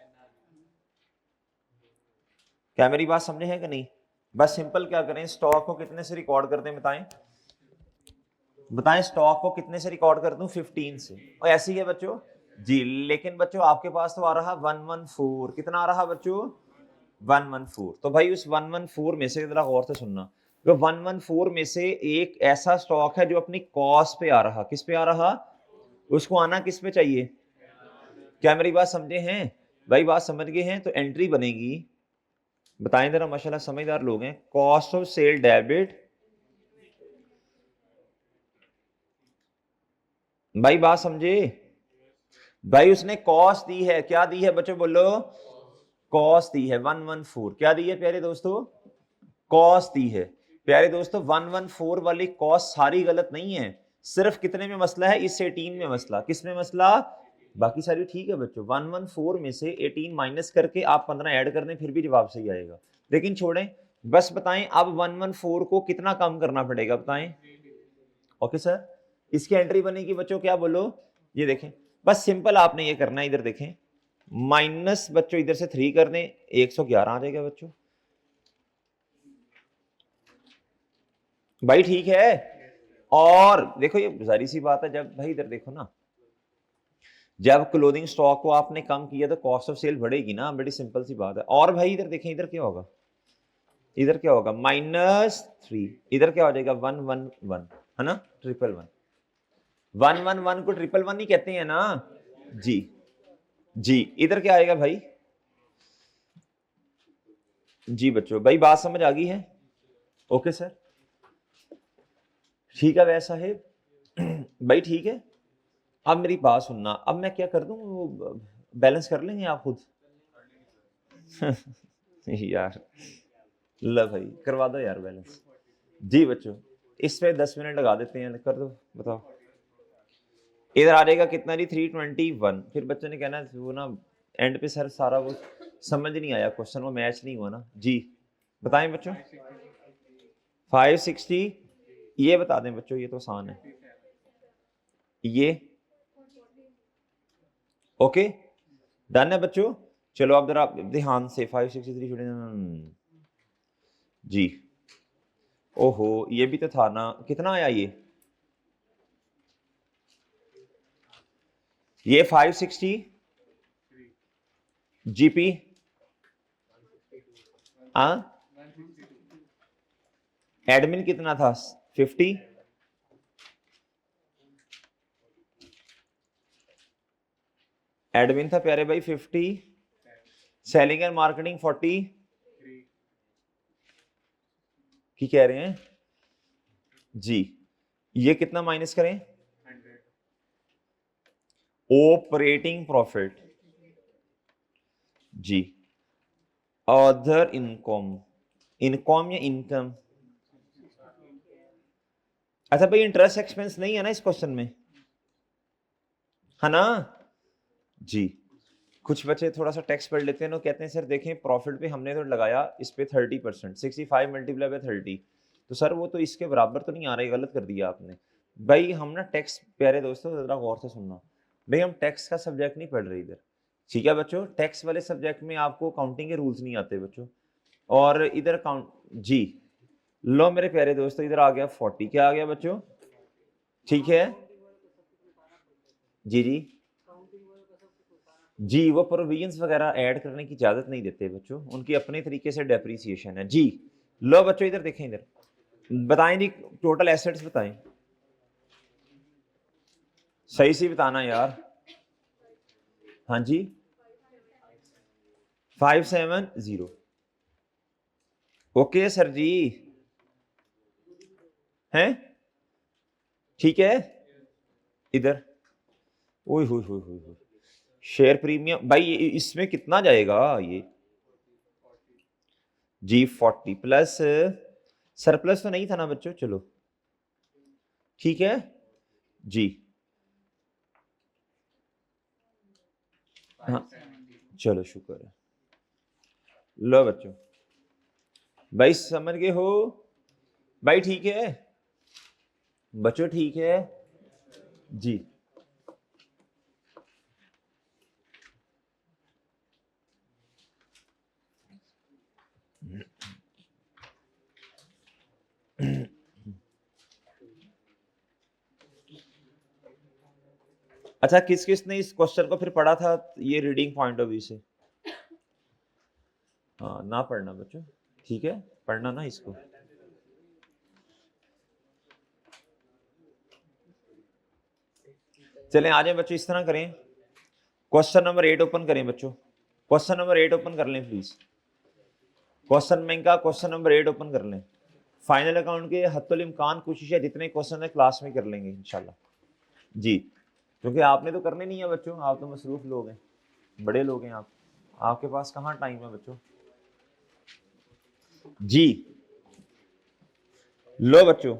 क्या मेरी बात समझे है कि नहीं? बस सिंपल क्या करें, स्टॉक को कितने से रिकॉर्ड करते हैं बताएं, बताएं स्टॉक को कितने से रिकॉर्ड कर दूं, 15 से, और ऐसे ही है बच्चों जी। लेकिन बच्चों आपके पास तो आ रहा 114, कितना आ रहा बच्चों 114, तो भाई उस 114 में से जरा गौर से सुनना, तो 114 में से एक ऐसा स्टॉक है जो अपनी कॉस्ट पे आ रहा, किस पे आ रहा, उसको आना किस पे चाहिए, क्या मेरी बात समझे हैं भाई, बात समझ गए हैं? तो एंट्री बनेगी, बताएं जरा माशाल्लाह समझदार लोग हैं, कॉस्ट ऑफ सेल डेबिट, भाई बात समझे भाई, उसने कॉस्ट दी है, क्या दी है बच्चों बोलो, कॉस्ट दी है 114, क्या दी है प्यारे दोस्तों, कॉस्ट दी है प्यारे दोस्तों। 114 वाली कॉस्ट सारी गलत नहीं है, सिर्फ कितने में मसला है, इस 18 में मसला, किस में मसला, बाकी सारी ठीक है बच्चों। 114 में से 18 माइनस करके आप 15 ऐड कर दें फिर भी जवाब सही आएगा, लेकिन छोड़ें, बस बताएं अब 114 को कितना कम करना पड़ेगा बताएं, ओके सर, इसकी एंट्री बनेगी बच्चों, क्या बोलो, ये देखें, बस सिंपल आपने ये करना है, इधर देखें माइनस बच्चों इधर से 3 कर दें, 111 आ जाएगा बच्चों। भाई ठीक है। और देखो ये जारी सी बात है, जब भाई इधर देखो ना, जब क्लोथिंग स्टॉक को आपने कम किया तो कॉस्ट ऑफ सेल बढ़ेगी ना, बड़ी सिंपल सी बात है। और भाई इधर देखें, इधर क्या होगा, इधर क्या होगा -3, इधर क्या हो जाएगा 111, है ना, 111, 111 को 111 ही कहते हैं ना जी। जी इधर क्या आएगा भाई, जी बच्चों भाई बात समझ आ गई है, ओके सर, ठीक है वैसा है भाई, ठीक है। अब मेरी बात सुनना, अब मैं क्या कर दूं, बैलेंस कर लेंगे आप खुद यार लो भाई करवा दो यार बैलेंस। जी बच्चों इस पे 10 मिनट लगा देते हैं, कर दो, बताओ। इधर आ जाएगा कितना जी 321, फिर बच्चों ने कहना वो ना एंड पे सर सारा वो समझ नहीं आया क्वेश्चन, वो मैच नहीं हुआ ना जी, बताएं बच्चों। 560, ये बता दें बच्चों, ये तो आसान है, ये ओके डन है बच्चों। चलो अब जरा ध्यान से 563 जी, ओहो ये भी तो था ना, कितना आया ये 560 जीपी, हाँ एडमिन कितना था 50, एडमिन था प्यारे भाई 50, सेलिंग एंड मार्केटिंग 40 की कह रहे हैं जी, ये कितना माइनस करें, ऑपरेटिंग प्रॉफिट जी, अदर इनकम, इनकम या इनकम, अच्छा भाई इंटरेस्ट एक्सपेंस नहीं है ना इस क्वेश्चन में, है ना जी। कुछ बच्चे थोड़ा सा टैक्स पढ़ लेते हैं ना, कहते हैं सर देखें प्रॉफिट पे हमने तो लगाया इस पे 30%, 65 मल्टीप्लाई बाय 30, तो सर वो तो इसके बराबर तो नहीं आ रहा है, गलत कर दिया आपने। भाई हम ना टैक्स, प्यारे दोस्तों जरा गौर से सुनना, भाई हम टैक्स का सब्जेक्ट नहीं पढ़ रहे इधर, ठीक है बच्चों, टैक्स वाले सब्जेक्ट में आपको काउंटिंग के रूल्स नहीं आते बच्चों, और इधर काउंट जी, लो मेरे प्यारे दोस्तों इधर आ गया 40, क्या आ गया बच्चों, ठीक है जी जी जी, वो प्रोविजंस वगैरह ऐड करने की इजाजत नहीं देते बच्चों, उनकी अपने तरीके से डेप्रीसिएशन है जी। लो बच्चों इधर देखें, इधर बताएं जी टोटल एसेट्स बताएं, सही से बताना यार, हाँ जी 570, ओके सर जी, हैं ठीक है, इधर ओए हो शेयर प्रीमियम भाई इसमें कितना जाएगा ये जी 40 प्लस सरप्लस तो नहीं था ना बच्चों, चलो ठीक है जी, हाँ चलो शुक्र है, लो बच्चों भाई समझ गए हो, भाई ठीक है बच्चों, ठीक है जी। अच्छा किस किस ने इस क्वेश्चन को फिर पढ़ा था ये रीडिंग पॉइंट ऑफ व्यू से, हाँ ना पढ़ना बच्चों, ठीक है पढ़ना ना इसको, चलें आ जाए बच्चों, इस तरह करें, क्वेश्चन नंबर 8 ओपन करें बच्चों, क्वेश्चन नंबर 8 ओपन कर लें प्लीज, क्वेश्चन बैंक का क्वेश्चन नंबर 8 ओपन कर लें, फाइनल अकाउंट के हत्तुल इम्कान कोशिश है जितने क्वेश्चन है क्लास में कर लेंगे इंशाल्लाह जी, क्योंकि आपने तो करने नहीं है बच्चों, आप तो मसरूफ लोग हैं, बड़े लोग हैं आप, आपके पास कहाँ टाइम है बच्चों जी। लो बच्चों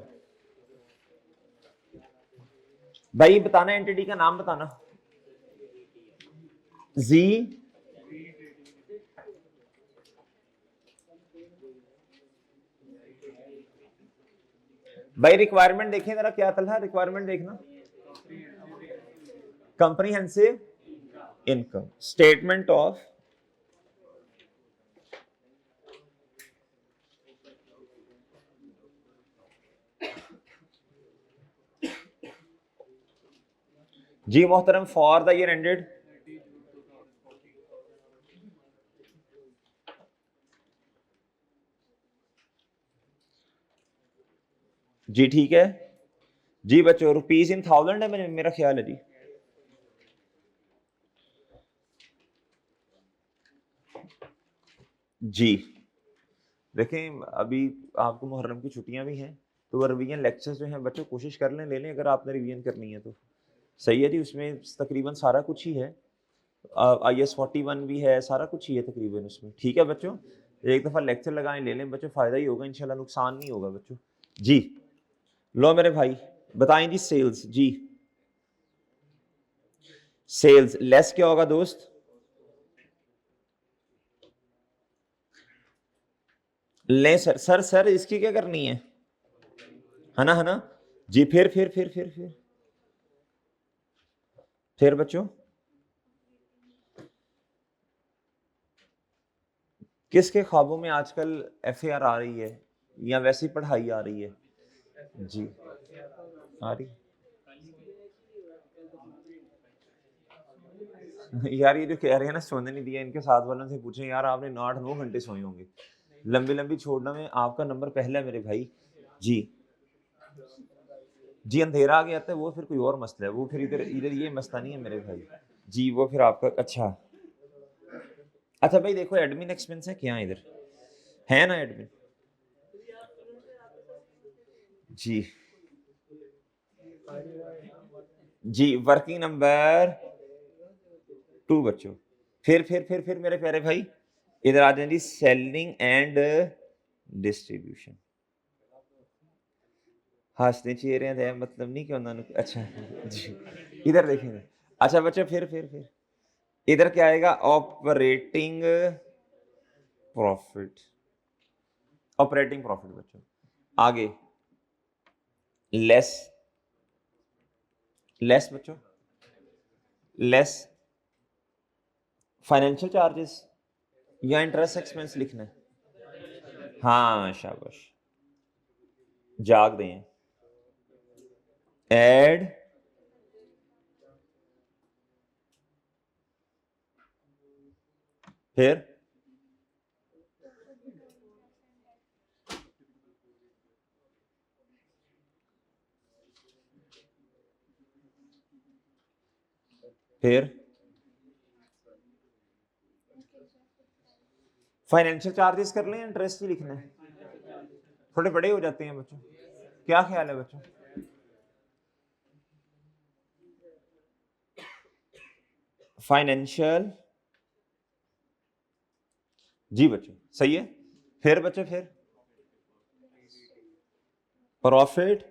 भाई बताना, एंटिटी का नाम बताना, जी भाई रिक्वायरमेंट देखें जरा, क्या था रिक्वायरमेंट देखना। कंप्रीहेंसिव इनकम स्टेटमेंट ऑफ जी मोहतरम फॉर द ईयर एंडेड। जी ठीक है जी बच्चों, रुपीज इन थाउजेंड है मेरा ख्याल है जी। जी देखें अभी आपको मुहर्रम की छुट्टियां भी हैं, तो वो रिवीजन लेक्चर्स जो हैं बच्चों कोशिश कर लें, ले लें अगर आपने रिवीजन करनी है तो। सही है जी, उसमें तकरीबन सारा कुछ ही है, IS 41 भी है, सारा कुछ ही है तकरीबन उसमें। ठीक है बच्चों, एक दफ़ा लेक्चर लगाएं, ले लें बच्चों, फ़ायदा ही होगा इंशाल्लाह, नुकसान नहीं होगा बच्चों। जी लो मेरे भाई बताएं जी, सेल्स जी, सेल्स लेस क्या होगा दोस्त? ले सर सर सर इसकी क्या करनी है ना जी। फिर बच्चों किसके ख्वाबों में आजकल FAR आ रही है या वैसी पढ़ाई आ रही है? जी आ रही यार, ये जो कह रहे हैं ना सोने नहीं दिया, इनके साथ वालों से पूछें यार, आपने 8-9 घंटे सोए होंगे। लंबी लंबी छोड़ना में आपका नंबर पहला है मेरे भाई। जी जी अंधेरा आ गया था वो फिर कोई और मसला है, वो फिर इधर इधर ये मसला नहीं है मेरे भाई। जी वो फिर आपका अच्छा। अच्छा भाई देखो, एडमिन एक्सपेंस है क्या इधर, है ना एडमिन? जी जी वर्किंग नंबर 2 बच्चों। फिर मेरे प्यारे भाई इधर आ जाए जी, सेलिंग एंड डिस्ट्रीब्यूशन। हंसने चेहरे हैं मतलब नहीं कि उन्होंने अच्छा जी इधर देखेंगे। अच्छा बच्चों फिर इधर क्या आएगा? ऑपरेटिंग प्रॉफिट, ऑपरेटिंग प्रॉफिट बच्चों। आगे लेस, लेस बच्चों, लेस फाइनेंशियल चार्जेस या इंटरेस्ट एक्सपेंस लिखना है? हाँ शाबाश, जाग दें। एड फिर फिर फाइनेंशियल चार्जेस कर लें, इंटरेस्ट ही लिखना है, थोड़े बड़े हो जाते हैं बच्चों। क्या ख्याल है बच्चों? फाइनेंशियल जी बच्चों सही है। फिर बच्चों फिर प्रॉफिट,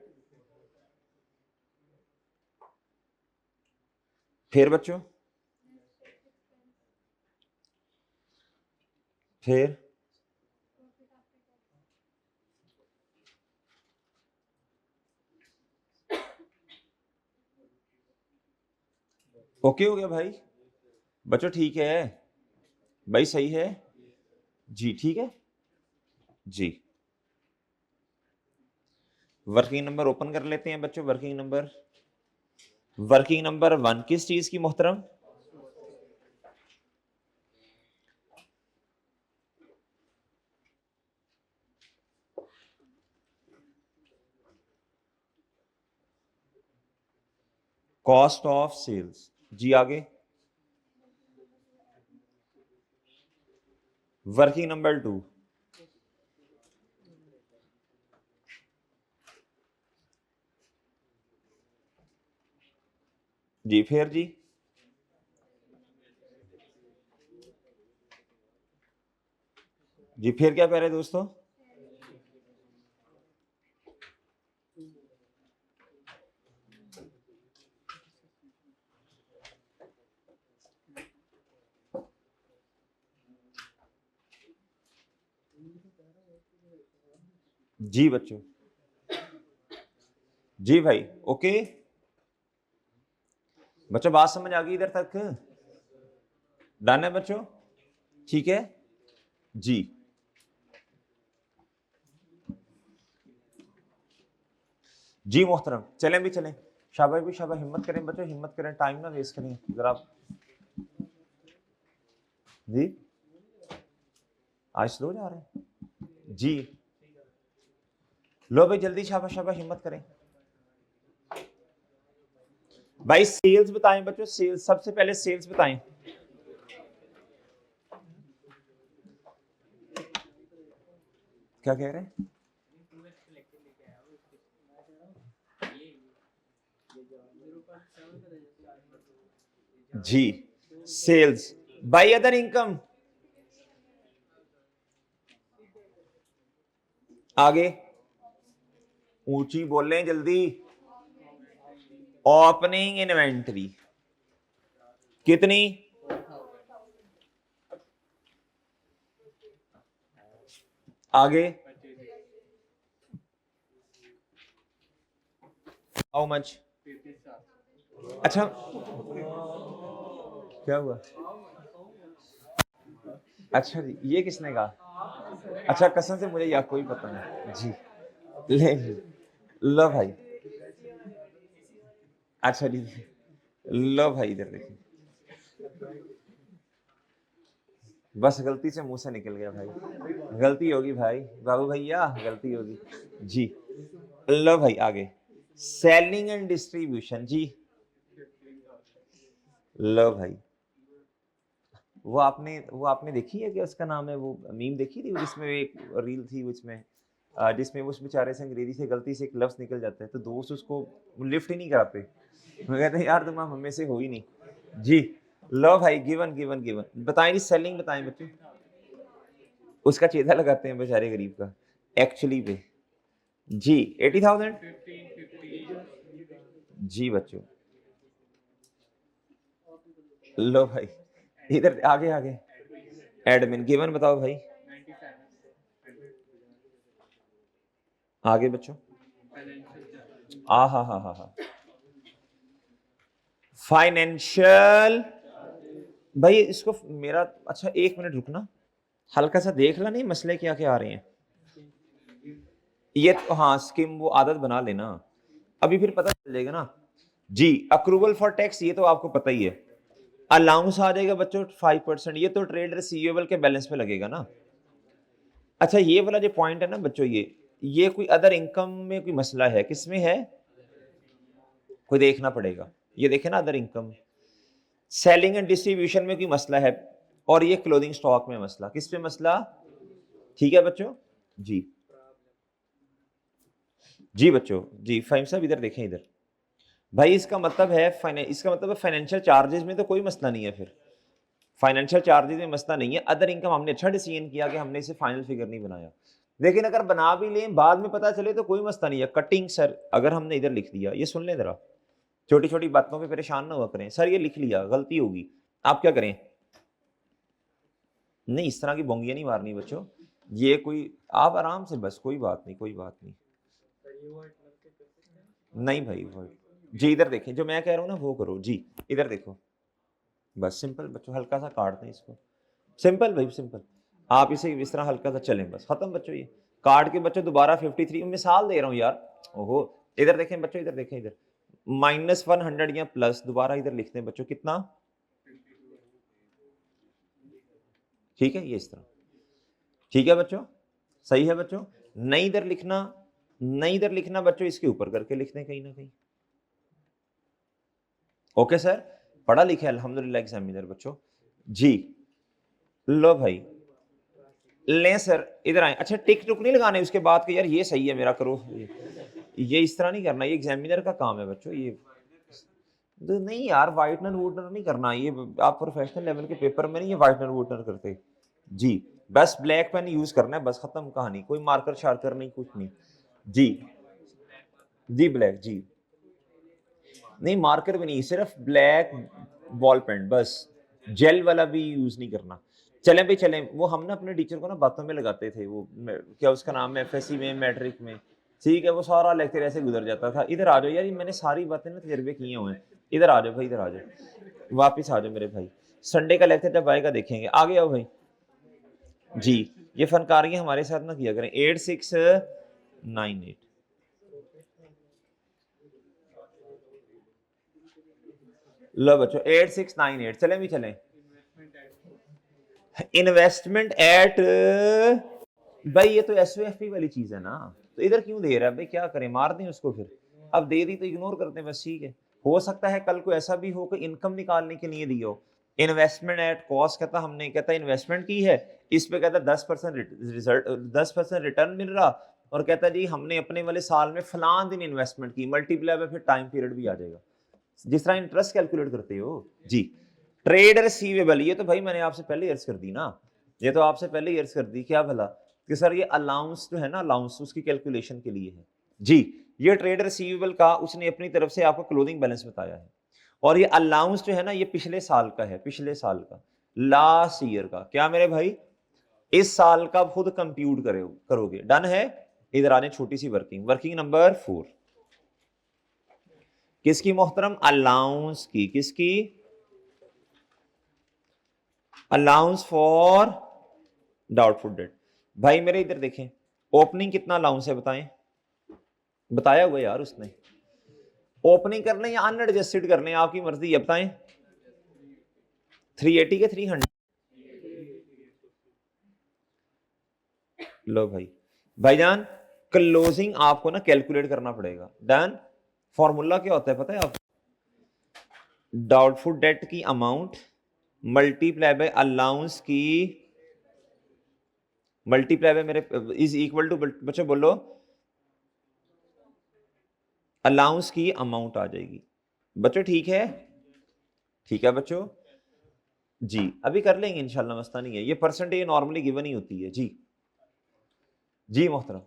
फिर बच्चों फिर ओके हो गया भाई बच्चों, ठीक है भाई, सही है जी, ठीक है जी। वर्किंग नंबर ओपन कर लेते हैं बच्चों, वर्किंग नंबर 1 किस चीज की मोहतरम? कॉस्ट ऑफ सेल्स जी। आगे वर्किंग नंबर 2 जी। फिर जी फिर क्या कह रहे दोस्तों? जी बच्चों जी भाई ओके बच्चों, बात समझ आ गई इधर तक? डन है बच्चों? ठीक है जी। जी मोहतरम, चलें भी चलें। शाबाश भी शाबाश, हिम्मत करें बच्चों, हिम्मत करें, टाइम ना वेस्ट करें जरा। जी आज स्लो जा रहे हैं जी। लो भाई जल्दी, शाबाश शाबाश, हिम्मत करें भाई। सेल्स बताएं बच्चों, सेल्स सबसे पहले सेल्स बताएं। क्या कह रहे हैं? जी सेल्स बाई अदर इनकम। आगे ऊंची बोल रहे हैं जल्दी। ओपनिंग इन्वेंटरी कितनी? आगे हाउ मच? अच्छा क्या हुआ? अच्छा जी, ये किसने कहा? अच्छा कसम से मुझे या कोई पता नहीं जी। ले लो भाई। अच्छा जी, लो भाई इधर देखिए, बस गलती से मुंह से निकल गया भाई, गलती होगी भाई, बाबू भैया गलती होगी जी। लो भाई आगे, सेलिंग एंड डिस्ट्रीब्यूशन जी। लो भाई, वो आपने देखी है कि उसका नाम है, वो मीम देखी थी जिसमें एक रील थी जिसमें उस बेचारे से अंग्रेजी से गलती से एक लफ्ज निकल जाता है तो दोस्त उसको लिफ्ट ही नहीं कराते, वो कहते हैं यार तुम हम में से हो ही नहीं जी। लो भाई गिवन गिवन गिवन बताएं जी, सेलिंग बताएं बच्चे। उसका चेता लगाते हैं बेचारे गरीब का एक्चुअली पे जी। 80,000 जी बच्चों। लो भाई इधर आगे आगे, एडमिन गिवन बताओ भाई। आगे बच्चों, हा फाइनेंशियल। भाई इसको मेरा, अच्छा एक मिनट रुकना, हल्का सा देख ला नहीं मसले क्या क्या आ रहे हैं ये तो, हाँ स्कीम वो आदत बना लेना, अभी फिर पता चल जाएगा ना जी। अक्रूवल फॉर टैक्स ये तो आपको पता ही है। अलाउंस आ जाएगा बच्चों 5%, ये तो ट्रेड रिसीवेबल के बैलेंस पे लगेगा ना। अच्छा ये वाला जो पॉइंट है ना बच्चों, ये कोई अदर इनकम में कोई मसला है, किसमें है कोई देखना पड़ेगा। ये देखे ना other income, selling and distribution में कोई मसला है, और ये क्लोथिंग स्टॉक में मसला, किस पे मसला? ठीक है बच्चों जी। जी बच्चों जी, फाइम साहब इधर देखें इधर, भाई इसका मतलब है फाइनेंशियल चार्जेस में तो कोई मसला नहीं है, फिर फाइनेंशियल चार्जेस में मसला नहीं है। अदर इनकम हमने अच्छा डिसीजन किया कि हमने इसे फाइनल फिगर नहीं बनाया, लेकिन अगर बना भी लें बाद में पता चले तो कोई मसला नहीं है। कटिंग सर अगर हमने इधर लिख दिया, ये सुन लें जरा, छोटी छोटी बातों पे परेशान ना हुआ करें, सर ये लिख लिया गलती होगी, आप क्या करें? नहीं इस तरह की बोंगियां नहीं मारनी बच्चों, ये कोई आप आराम से, बस कोई बात नहीं कोई बात नहीं। नहीं भाई वो जी, इधर देखें जो मैं कह रहा हूँ ना वो करो जी, इधर देखो, बस सिंपल बच्चों, हल्का सा काट दें इसको, सिंपल भाई सिंपल, आप इसे इस तरह हल्का सा चलें, बस खत्म बच्चों। ये काट के बच्चों दोबारा 53 मिसाल दे रहा हूँ यार, ओहो इधर देखें बच्चों, इधर देखें इधर, -100 या प्लस, दोबारा इधर लिखते हैं बच्चों कितना, ठीक है ये इस तरह, ठीक है बच्चों, सही है बच्चों। नहीं इधर लिखना, नहीं इधर लिखना बच्चों, इसके ऊपर करके लिखते हैं कहीं ना कहीं। ओके सर, पढ़ा लिखा है अल्हम्दुलिल्लाह एग्जामिनर बच्चों जी। लो भाई लें सर इधर आए, अच्छा टिक टुक नहीं लगाने उसके बाद के, यार ये सही है मेरा करो, ये इस तरह नहीं करना, ये एग्जामिनर का काम है बच्चों, ये तो नहीं यार, वाइटनर वुडनर नहीं करना, ये आप प्रोफेशनल लेवल के पेपर में नहीं ये वाइटनर वुडनर करते जी। बस ब्लैक पेन यूज करना है, बस खत्म कहानी, कोई मार्कर शार्कर नहीं, कुछ नहीं जी। जी ब्लैक जी, नहीं मार्कर भी नहीं, सिर्फ ब्लैक बॉल पेन बस, जेल वाला भी यूज नहीं करना। चलें भाई चलें, वो हम ना अपने टीचर को ना बातों में लगाते थे, वो क्या उसका नाम है, एफएससी में मैट्रिक में ठीक है, वो सारा लेक्चर ऐसे गुजर जाता था। इधर आ जाओ यार, ये मैंने सारी बातें ना तजर्बे किए हुए हैं। इधर आ जाओ भाई, इधर आ जाओ, वापस आ जाओ मेरे भाई। संडे का लेक्चर जब आएगा देखेंगे। आगे आओ भाई जी। ये फनकारियां हमारे साथ ना किया करें। 8698 लो बच्चों, 8698 चलें भी चलें। इन्वेस्टमेंट एट, भाई ये तो एसओएफपी वाली चीज है ना, तो इधर क्यों दे रहा है भाई, क्या करें, मार दें उसको फिर। अब दे दी तो इग्नोर करते हैं बस, ठीक है। हो सकता है कल को ऐसा भी हो कि इनकम निकालने के लिए दी हो। इन्वेस्टमेंट एट कॉस्ट कहता, हमने कहता इन्वेस्टमेंट की है, इस पे कहता 10% रिजल्ट, 10% रिटर्न मिल रहा, और कहता जी हमने अपने वाले साल में फलां दिन इन्वेस्टमेंट की, मल्टीप्लाई में फिर टाइम पीरियड भी आ जाएगा, जिस तरह इंटरेस्ट कैलकुलेट करते हो जी। ट्रेड रिसीवेबल, ये तो भाई मैंने आपसे पहले अर्ज कर दी ना, ये तो आपसे पहले ही अर्ज कर दी, क्या भला कि सर ये अलाउंस जो है ना, अलाउंस उसकी कैलकुलेशन के लिए है जी। ये ट्रेड रिसीवेबल का उसने अपनी तरफ से आपको क्लोजिंग बैलेंस बताया है, और ये अलाउंस जो है ना, ये पिछले साल का है, पिछले साल का, लास्ट ईयर का, क्या मेरे भाई, इस साल का खुद कंप्यूट करोगे। डन है। इधर आने छोटी सी वर्किंग, वर्किंग नंबर 4 किसकी मोहतरम, अलाउंस की, किसकी, अलाउंस फॉर डाउटफुल डेट। भाई मेरे इधर देखें, ओपनिंग कितना अलाउंस है बताएं, बताया हुआ यार उसने। ओपनिंग कर लें या अनएडजस्टेड कर लें, आपकी मर्जी है, बताएं। 380 के 300, लो भाई भाईजान, क्लोजिंग आपको ना कैलकुलेट करना पड़ेगा। डन। फॉर्मूला क्या होता है पता है आप, डाउटफुल डेट की अमाउंट मल्टीप्लाई बाय अलाउंस की, मल्टीप्लाई बाय मेरे इज इक्वल टू, बच्चों बोलो, अलाउंस की अमाउंट आ जाएगी। बच्चों ठीक है, ठीक है बच्चों जी, अभी कर लेंगे इंशाल्लाह, मसला नहीं है। ये परसेंटेज नॉर्मली गिवन ही होती है जी। जी मोहतरम,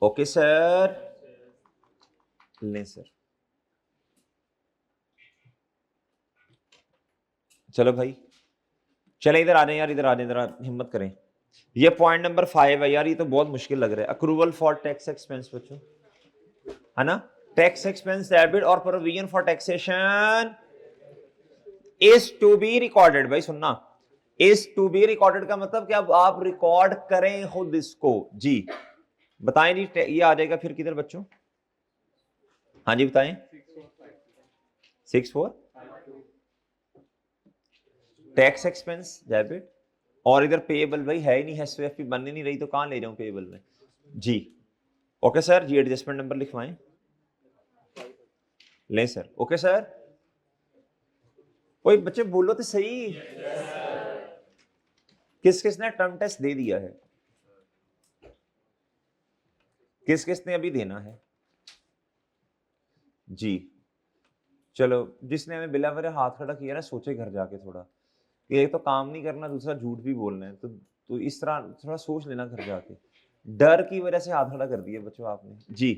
ओके सर, लें सर, चलो भाई, चले इधर आ जाए यार, इधर आ जाए, जरा हिम्मत करें। ये पॉइंट नंबर 5 है यार, ये तो बहुत मुश्किल लग रहा है। अक्रूवल फॉर टैक्स एक्सपेंस बच्चों, है ना, टैक्स एक्सपेंस डेबिट और provision for taxation is to be recorded. भाई सुनना, इज टू बी रिकॉर्डेड का मतलब कि अब आप रिकॉर्ड करें खुद इसको जी। बताएं जी, ये आ जाएगा फिर किधर बच्चों, हाँ जी बताएं। 64 टैक्स एक्सपेंस डेबिट, और इधर पेएबल भाई है ही नहीं, एसओएफपी बन ही नहीं रही, तो कहां ले जाऊं पेएबल में जी। ओके सर जी, एडजस्टमेंट नंबर लिखवाएं, ले सर, ओके सर। कोई बच्चे बोलो तो सही, किस किसने टर्म टेस्ट दे दिया है, किस किसने अभी देना है जी। चलो, जिसने हमें बिला मेरे हाथ खड़ा किया ना, सोचे घर जाके थोड़ा, एक तो काम नहीं करना, दूसरा झूठ भी बोलना है, तो इस तरह थोड़ा सोच लेना घर जाके। डर की वजह से हाथ खड़ा कर दिया बच्चों आपने जी,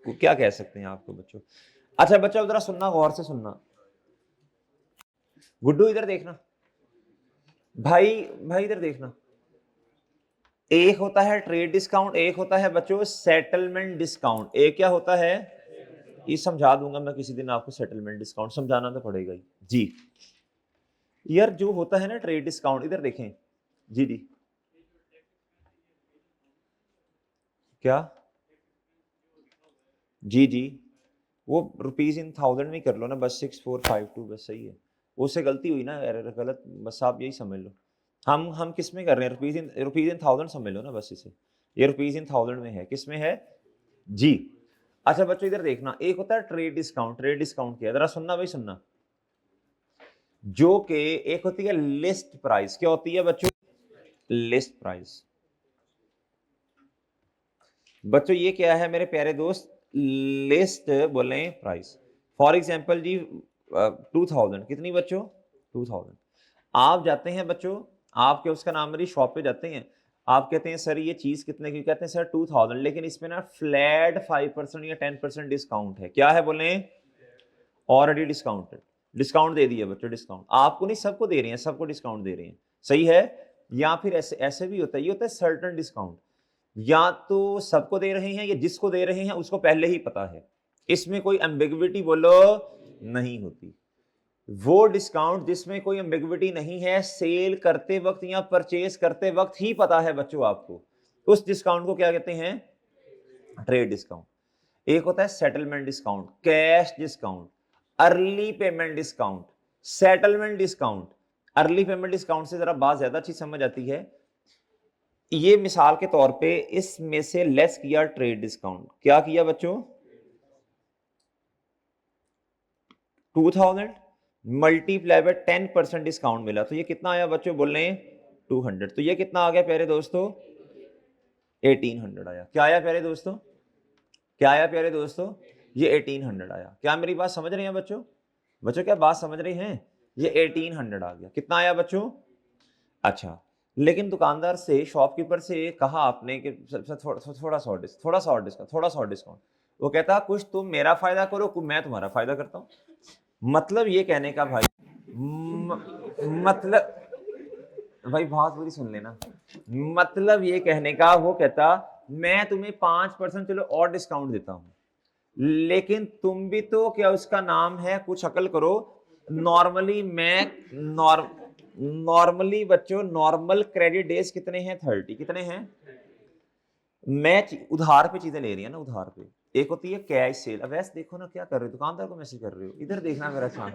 क्या कह सकते हैं आपको बच्चों। अच्छा बच्चों जरा सुनना, गौर से सुनना, गुड्डू इधर देखना, भाई भाई इधर देखना। एक होता है ट्रेड डिस्काउंट, एक होता है बच्चों सेटलमेंट डिस्काउंट। एक क्या होता है, ये समझा दूंगा मैं किसी दिन आपको, सेटलमेंट डिस्काउंट समझाना तो पड़ेगा ही जी। यार जो होता है ना ट्रेड डिस्काउंट, इधर देखें जी जी, क्या जी जी, वो रुपीज इन थाउजेंड में कर लो ना बस, 6452 बस सही है। उससे गलती हुई ना, एरर गलत, बस आप यही समझ लो। हम किस में कर रहे हैं, रुपीज इन थाउजेंड समझ लो ना बस इसे, ये रुपीज इन थाउजेंड में है, किस में है जी। अच्छा बच्चों इधर देखना, एक होता है ट्रेड डिस्काउंट, ट्रेड डिस्काउंट क्या, जरा सुनना भाई सुनना, जो कि एक होती है लिस्ट प्राइस, क्या होती है बच्चों, लिस्ट प्राइस। बच्चों ये क्या है मेरे प्यारे दोस्त, लिस्ट बोले प्राइस। फॉर एग्जांपल जी 2000, कितनी बच्चों, 2000। आप जाते हैं बच्चों, आपके उसका नाम मेरी शॉप पे जाते हैं, आप कहते हैं सर ये चीज कितने की, कहते हैं सर 2000, लेकिन इसमें ना फ्लैट 5% या 10% डिस्काउंट है, क्या है बोले, ऑलरेडी डिस्काउंटेड, डिस्काउंट दे दिया बच्चों, डिस्काउंट आपको नहीं सबको दे रहे हैं, सबको डिस्काउंट दे रहे हैं, सही है। या फिर ऐसे ऐसे भी होता है, ये होता है सर्टेन डिस्काउंट, या तो सबको दे रहे हैं या जिसको दे रहे हैं उसको पहले ही पता है, इसमें कोई एम्बिग्विटी बोलो नहीं होती। वो डिस्काउंट जिसमें कोई एम्बिग्विटी नहीं है, सेल करते वक्त या परचेज करते वक्त ही पता है बच्चों आपको, उस डिस्काउंट को क्या कहते हैं? Trade discount. एक होता है settlement discount, cash discount, early payment discount, settlement discount. Early payment discount से जरा बात ज्यादा अच्छी समझ आती है। ये मिसाल के तौर पे इसमें से लेस किया ट्रेड डिस्काउंट, क्या किया बच्चों? 2000 मल्टीप्लाई बाय 10% डिस्काउंट मिला, तो ये कितना आया बच्चों? बोल रहे हैं 200। तो ये कितना आ गया प्यारे दोस्तों? 1800 आया। क्या आया प्यारे दोस्तों? क्या आया प्यारे दोस्तों? ये 1800 आया। क्या मेरी बात समझ रहे हैं बच्चों? बच्चों क्या बात समझ रहे हैं? ये 1800 आ गया। कितना आया बच्चों? अच्छा, लेकिन दुकानदार से, शॉपकीपर से कहा आपने कि थोड़ा सा और डिस्काउंट। वो कहता कुछ तुम मेरा फायदा करो, कुछ मैं तुम्हारा फायदा करता हूं। मतलब ये कहने का भाई, मतलब भाई बात पूरी सुन लेना। मतलब ये कहने का, वो कहता मैं तुम्हें 5% चलो और डिस्काउंट देता हूं, लेकिन तुम भी तो क्या उसका नाम है, कुछ अकल करो। नॉर्मली बच्चों नॉर्मल क्रेडिट डेज कितने हैं? 30। कितने हैं? मैं उधार पे चीजें ले रही है ना, उधार पे। एक होती है कैश सेल। अब वैसे देखो ना क्या कर रहे हो, दुकानदार को मैसेज कर रहे हो, इधर देखना मेरा चांद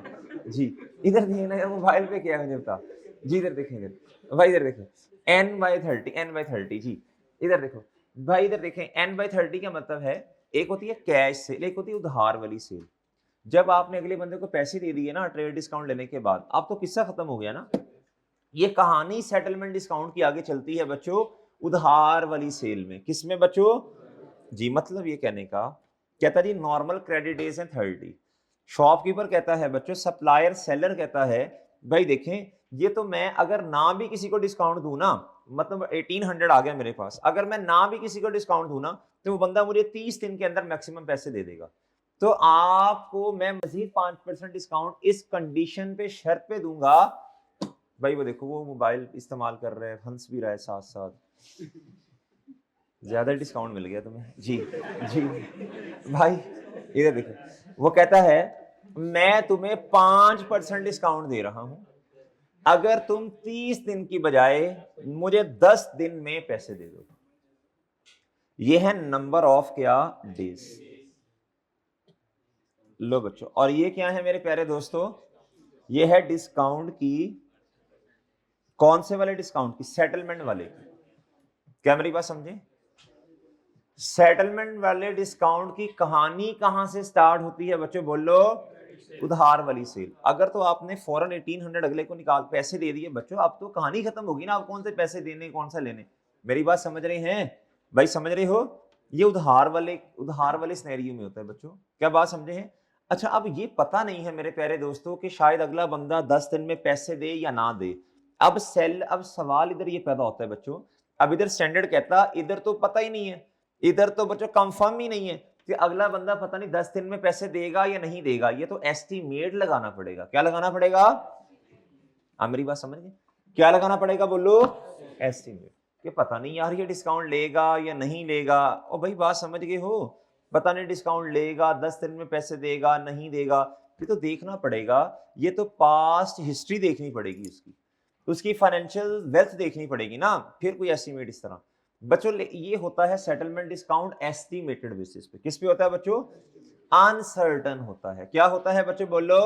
जी, इधर देखना यार, मोबाइल पे क्या है मुझे बता जी, इधर देखेंगे भाई, इधर देखें n/30 जी, इधर देखो भाई, इधर देखें n/30 का मतलब है, एक होती है कैश सेल, एक होती है उधार वाली सेल। जब आपने अगले बंदे को पैसे दे दिए ना ट्रेड डिस्काउंट लेने के बाद, अब तो किस्सा खत्म हो गया ना। ये कहानी सेटलमेंट डिस्काउंट की आगे चलती है बच्चों उधार वाली सेल में। किसमें बच्चों? जी, मतलब ये कहने का, कहता जी नॉर्मल क्रेडिट डेज हैं 30। शॉपकीपर कहता है बच्चों, सप्लायर सेलर कहता है भाई देखें, ये तो मैं अगर ना भी किसी को डिस्काउंट दूं ना, मतलब 1800 आ गया मेरे पास, अगर मैं ना भी किसी को डिस्काउंट दूं ना, तो वो बंदा मुझे 30 दिन के अंदर मैक्सिमम पैसे दे देगा। तो आपको मैं मजीद 5% डिस्काउंट इस कंडीशन पे, शर्त पे दूंगा। भाई वो देखो, वो मोबाइल इस्तेमाल कर रहे हैं, हंस भी रहा है साथ साथ, ज्यादा डिस्काउंट मिल गया तुम्हें जी। जी भाई, इधर देखो, वो कहता है मैं तुम्हें 5% डिस्काउंट दे रहा हूं, अगर तुम 30 दिन की बजाय मुझे 10 दिन में पैसे दे दो। ये है नंबर ऑफ क्या? डेज। लो बच्चों, और ये क्या है मेरे प्यारे दोस्तों? ये है डिस्काउंट की, कौन से वाले डिस्काउंट की? सेटलमेंट वाले। क्या मेरी बात समझे? सेटलमेंट वाले डिस्काउंट की कहानी कहां से स्टार्ट होती है बच्चों? बोलो, उधार वाली सेल। अगर तो आपने फौरन 1800 अगले को निकाल पैसे दे दिए बच्चों, अब तो कहानी खत्म होगी ना, आप कौन से पैसे देने, कौन सा लेने। मेरी बात समझ रहे हैं भाई? समझ रहे हो? ये उधार वाले सिनेरियो में होता है बच्चों। क्या बात समझे हैं? अच्छा, अब ये पता नहीं है मेरे प्यारे दोस्तों कि शायद अगला बंदा 10 दिन में पैसे दे या ना दे। अब सवाल इधर ये पैदा होता है बच्चों, अब इधर स्टैंडर्ड कहता, इधर तो पता ही नहीं है, इधर तो बच्चों कंफर्म ही नहीं है कि अगला बंदा पता नहीं 10 दिन में पैसे देगा या नहीं देगा। ये तो एस्टीमेट लगाना पड़ेगा। क्या लगाना पड़ेगा? आप मेरी बात समझ गए? क्या लगाना पड़ेगा? बोलो, एस्टीमेट। कि पता नहीं यार ये डिस्काउंट लेगा या नहीं लेगा। और भाई बात समझ गए हो? पता नहीं डिस्काउंट लेगा, 10 दिन में पैसे देगा, नहीं देगा। ये तो देखना पड़ेगा, ये तो पास्ट हिस्ट्री देखनी पड़ेगी उसकी फाइनेंशियल वेल्थ देखनी पड़ेगी ना, फिर कोई एस्टीमेट इस तरह। बच्चों ये होता है सेटलमेंट डिस्काउंट एस्टिमेटेड बेसिस पे। किस पे होता है बच्चों? अनसर्टन होता है। क्या होता है बच्चों? बोलो,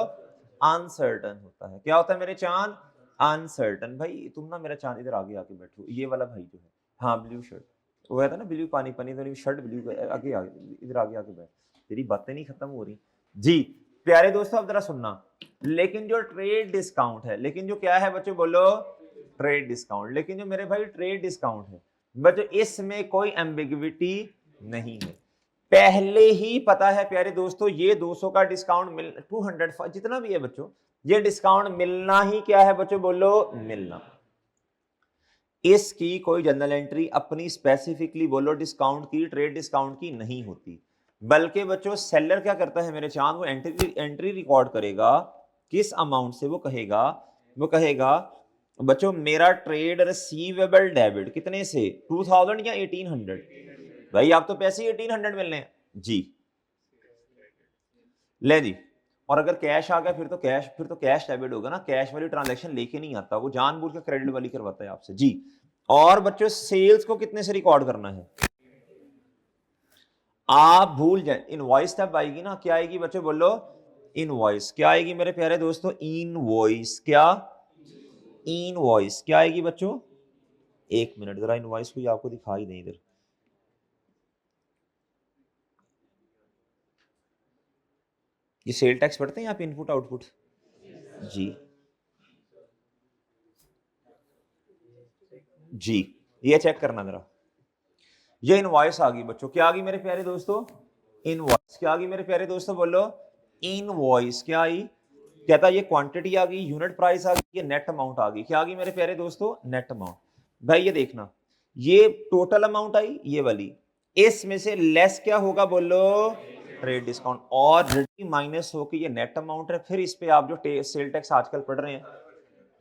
अनसर्टन होता है। क्या होता है मेरे चांद? अनसर्टन। भाई तुम ना मेरा चांद इधर आगे आके बैठो, ये वाला भाई जो है, हाँ ब्लू शर्ट, वो कहता ना ब्लू पानी पानी, तो शर्ट ब्लू, आगे इधर आगे आके बैठ, तेरी बातें नहीं खत्म हो रही जी। प्यारे दोस्तों अब जरा सुनना, लेकिन जो ट्रेड डिस्काउंट है, लेकिन जो क्या है बच्चों? बोलो, ट्रेड डिस्काउंट। लेकिन जो मेरे भाई ट्रेड डिस्काउंट है बच्चों, इसमें कोई एम्बिग्विटी नहीं है, पहले ही पता है प्यारे दोस्तों, ये 200 का डिस्काउंट मिल, 200 जितना भी है बच्चों, ये डिस्काउंट मिलना ही क्या है बच्चों? बोलो, मिलना। इसकी कोई जनरल एंट्री अपनी स्पेसिफिकली बोलो डिस्काउंट की, ट्रेड डिस्काउंट की नहीं होती, बल्कि बच्चों सेलर क्या करता है मेरे चांद? वो एंट्री रिकॉर्ड करेगा। किस अमाउंट से? वो कहेगा बच्चों मेरा ट्रेड रिसीवेबल डेबिट कितने से 2000 या 1800? भाई आप तो पैसे ही 1800 मिलने हैं जी। ले जी, और अगर कैश आ गया फिर तो कैश डेबिट होगा ना, कैश वाली ट्रांजैक्शन लेके नहीं आता, वो जानबूझ के क्रेडिट वाली करवाता है आपसे जी। और बच्चों सेल्स को कितने से रिकॉर्ड करना है? आप भूल जाए, इनवॉइस तब आएगी ना, क्या आएगी बच्चों बोलो? इनवॉइस। क्या आएगी मेरे प्यारे दोस्तों? इनवॉइस। क्या? इनवॉइस क्या आएगी बच्चों? एक मिनट जरा इनवॉइस को आपको दिखाई दें इधर। ये सेल टैक्स पढ़ते हैं आप, इनपुट आउटपुट जी जी, ये चेक करना जरा। ये इनवॉइस आ गई बच्चों, क्या आ गई मेरे प्यारे दोस्तों? इनवॉइस। क्या आ गई मेरे प्यारे दोस्तों बोलो? इनवॉइस। क्या आई? कहता ये क्वांटिटी आ गई, यूनिट प्राइस आ गई, ये नेट अमाउंट आ गई। क्या आ गई मेरे प्यारे दोस्तों? Net amount. भाई ये देखना, ये टोटल अमाउंट आई ये वाली, इसमें से लेस क्या होगा बोलो? Trade discount. और माइनस होकर ये नेट अमाउंट है। फिर इस पे आप जो सेल टैक्स आजकल पढ़ रहे हैं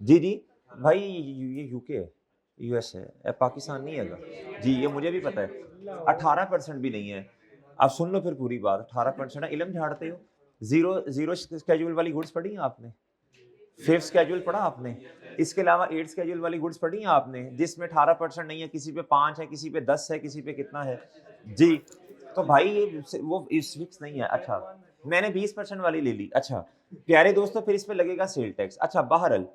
जी जी भाई, ये यूके है, यूएस है, पाकिस्तान नहीं है जी, ये मुझे भी पता है। 18% भी नहीं है। आप सुन लो फिर पूरी बात। 18% है, इलम झाड़ते हो। जीरो जीरो स्केड्यूल वाली गुड्स पढ़ी है आपने? फिफ्थ स्केड्यूल पढ़ा आपने? इसके अलावा 8th स्केड्यूल वाली गुड्स पढ़ी है आपने, जिसमें 18% नहीं है, किसी पे 5 है, किसी पे 10 है, किसी पे कितना है जी। तो भाई ये वो फिक्स नहीं है। अच्छा मैंने 20% वाली ले ली। अच्छा प्यारे दोस्तों, फिर इस पे लगेगा सेल टैक्स। अच्छा बहरल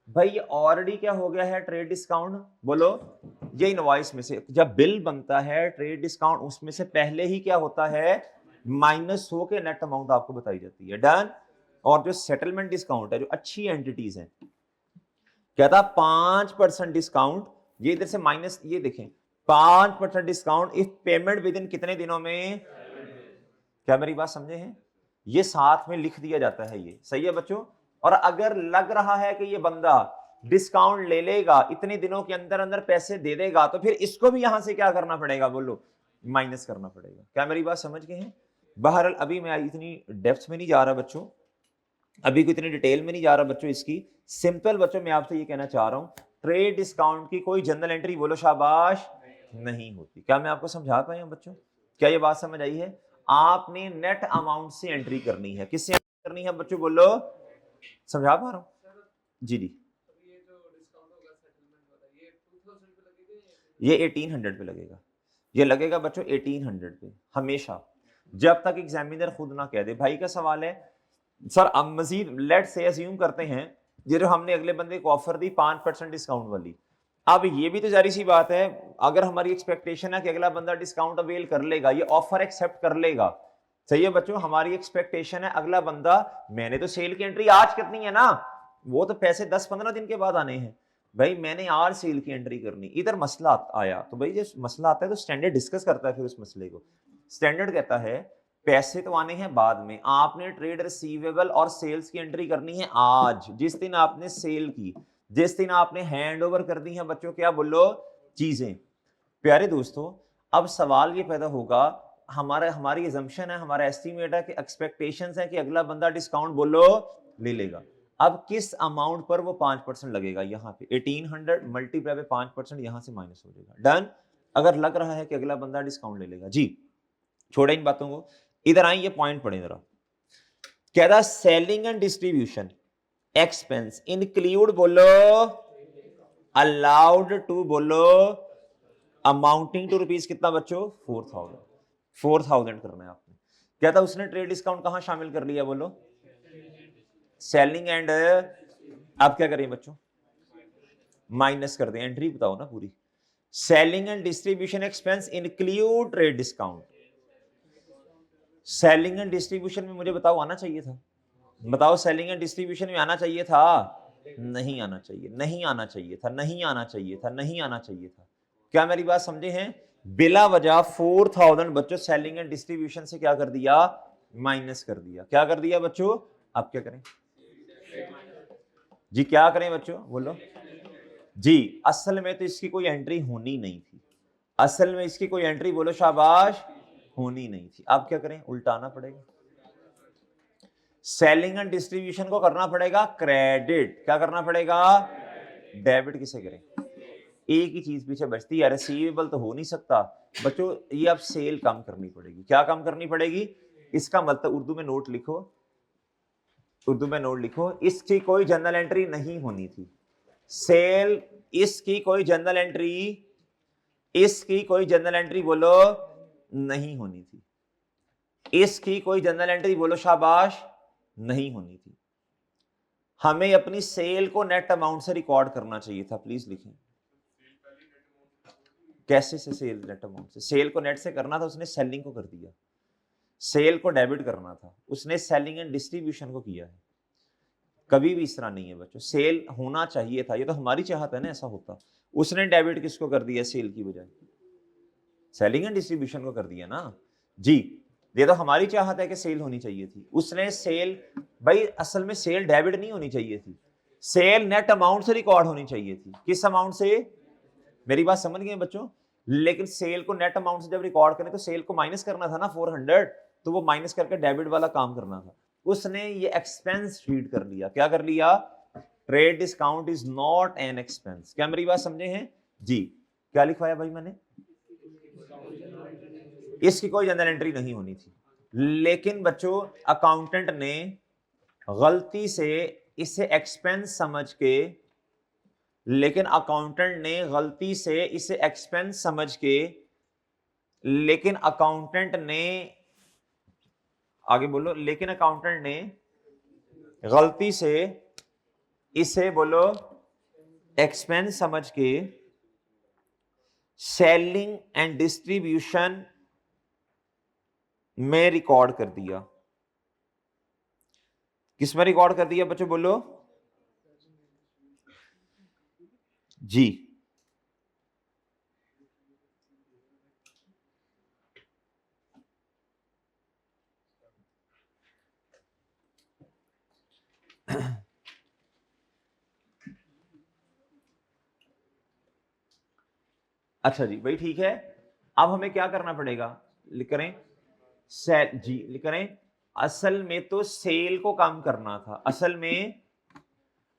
भाई ये ऑलरेडी क्या हो गया है? Trade discount. बोलो, ये इनवॉइस में से जब बिल बनता है ट्रेड डिस्काउंट, उसमें से पहले ही क्या होता है? माइनस हो के नेट अमाउंट आपको बताई जाती है। डन। और जो सेटलमेंट डिस्काउंट है, जो अच्छी एंटिटीज हैं, कहता 5% डिस्काउंट, ये इधर से माइनस, ये देखें 5% discount if payment with in कितने दिनों में? क्या मेरी बात समझे हैं? ये साथ में लिख दिया जाता है, ये सही है बच्चों। और अगर लग रहा है कि ये बंदा डिस्काउंट ले लेगा, इतने दिनों के अंदर अंदर पैसे दे देगा, तो फिर इसको भी यहां से क्या करना पड़ेगा बोलो? माइनस करना पड़ेगा। क्या मेरी बात समझ गए हैं? बहरहाल अभी मैं इतनी डेप्थ में नहीं जा रहा बच्चों, अभी कोई इतनी डिटेल में नहीं जा रहा बच्चों इसकी। सिंपल बच्चों मैं आपसे ये कहना चाह रहा हूं, ट्रेड डिस्काउंट की कोई जनरल एंट्री बोलो शाबाश नहीं होती। क्या मैं आपको समझा पाया बच्चों? क्या ये बात समझ आई है? आपने नेट अमाउंट से एंट्री करनी है। किससे करनी है बच्चों बोलो? समझा पा रहा हूं जी जी। ये 1800 पे लगेगा, ये लगेगा बच्चों 1800 पे हमेशा, जब तक एग्जामिनर खुद ना कह दे। भाई का सवाल है सर, अब मजीद लेट से अज्यूम करते हैं ये जो हमने अगले बंदे को ऑफर दी 5% डिस्काउंट वाली, अब ये भी तो जारी सी बात है, अगर हमारी एक्सपेक्टेशन है कि अगला बंदा डिस्काउंट अवेल कर लेगा, ये ऑफर एक्सेप्ट कर लेगा, सही है बच्चों, हमारी एक्सपेक्टेशन है अगला बंदा, मैंने तो सेल की एंट्री आज करनी है ना, वो तो पैसे 10-15 दिन के बाद आने हैं, भाई मैंने आज सेल की एंट्री करनी। इधर मसला आया तो भाई जब मसला आता है तो स्टैंडर्ड डिस्कस करता है फिर उस मसले को। स्टैंडर्ड कहता है पैसे तो आने हैं बाद में, आपने ट्रेड रिसीवेबल और सेल्स की एंट्री करनी है आज, जिस दिन आपने सेल की, जिस दिन आपने हैंड ओवर कर दी है बच्चों, क्या बोलो? चीजें। प्यारे दोस्तों अब सवाल ये पैदा होगा, हमारी assumption है, हमारा एस्टिमेट है कि एक्सपेक्टेशंस है कि अगला बंदा डिस्काउंट बोलो ले लेगा। अब किस अमाउंट पर वो 5% लगेगा? यहाँ पे 1800 मल्टीप्लाई पे 5%, यहां से माइनस हो जाएगा। डन। अगर लग रहा है कि अगला बंदा डिस्काउंट ले लेगा जी, छोड़े इन बातों को, इधर आए ये पॉइंट पढ़े जरा। कह रहा selling and distribution expense include बोलो अलाउड टू बोलो अमाउंटिंग टू रुपीज कितना बच्चों? 4000 करना है आपने। कहता उसने ट्रेड डिस्काउंट कहां शामिल कर लिया बोलो? सेलिंग एंड, आप क्या करें बच्चों? माइनस कर दें, एंट्री बताओ ना पूरी। Selling and distribution expense include trade discount. Selling and distribution में मुझे बताओ आना चाहिए था, बताओ सेलिंग एंड डिस्ट्रीब्यूशन में आना चाहिए था? नहीं आना चाहिए, नहीं आना चाहिए था, नहीं आना चाहिए था, नहीं आना चाहिए था। क्या मेरी बात समझे हैं? बिला वजह 4000 बच्चों सेलिंग एंड डिस्ट्रीब्यूशन से क्या कर दिया? माइनस कर दिया। क्या कर दिया बच्चों? आप क्या करें जी? क्या करें बच्चों बोलो जी? असल में तो इसकी कोई एंट्री होनी नहीं थी, असल में इसकी कोई एंट्री बोलो शाबाश होनी नहीं थी। अब क्या करें? उल्टाना पड़ेगा, सेलिंग एंड डिस्ट्रीब्यूशन को करना पड़ेगा क्रेडिट। क्या करना पड़ेगा? डेबिट किसे करें? एक ही चीज पीछे बचती है, रिसीवेबल तो हो नहीं सकता बच्चों, ये अब सेल कम करनी पड़ेगी। क्या कम करनी पड़ेगी? इसका मतलब उर्दू में नोट लिखो, उर्दू में नोट लिखो, इसकी कोई जनरल एंट्री नहीं होनी थी। सेल, इसकी कोई जनरल एंट्री, इसकी कोई जनरल एंट्री बोलो नहीं होनी थी। इसकी कोई जनरल एंट्री बोलो शाबाश नहीं होनी थी। हमें अपनी सेल को नेट अमाउंट से रिकॉर्ड करना चाहिए था। प्लीज लिखें कैसे से सेल नेट अमाउंट से, सेल को नेट से करना था, उसने सेलिंग को कर दिया। सेल को डेबिट करना था, उसने सेलिंग एंड डिस्ट्रीब्यूशन को किया है। कभी भी इस तरह नहीं है बच्चों, सेल होना चाहिए था, ये तो हमारी चाहत है ना ऐसा होता। उसने डेबिट किसको कर दिया? सेल की बजाय सेलिंग एंड डिस्ट्रीब्यूशन को कर दिया ना जी। ये तो हमारी चाहत है कि सेल होनी चाहिए थी, उसने सेल, भाई असल में सेल डेबिट नहीं होनी चाहिए थी, सेल नेट अमाउंट से रिकॉर्ड होनी चाहिए थी। किस अमाउंट से? मेरी बात समझ गए बच्चों? लेकिन सेल को नेट अमाउंट से जब रिकॉर्ड करें तो सेल को माइनस करना था ना 400, तो वो माइनस करके डेबिट वाला काम करना था। उसने ये एक्सपेंस शीट कर लिया। क्या कर लिया? Trade discount is not an expense. क्या मेरी बात समझे हैं जी? क्या लिखवाया भाई मैंने? इसकी कोई जनरल एंट्री नहीं होनी थी, लेकिन बच्चों अकाउंटेंट ने गलती से इसे एक्सपेंस समझ के, लेकिन अकाउंटेंट ने गलती से इसे एक्सपेंस समझ के, लेकिन अकाउंटेंट ने, आगे बोलो, लेकिन अकाउंटेंट ने गलती से इसे बोलो एक्सपेंस समझ के सेलिंग एंड डिस्ट्रीब्यूशन में रिकॉर्ड कर दिया। किस में रिकॉर्ड कर दिया बच्चों बोलो जी? अच्छा जी भाई ठीक है, अब हमें क्या करना पड़ेगा? लिख करें सेल जी, लिख करें असल में तो सेल को कम करना था,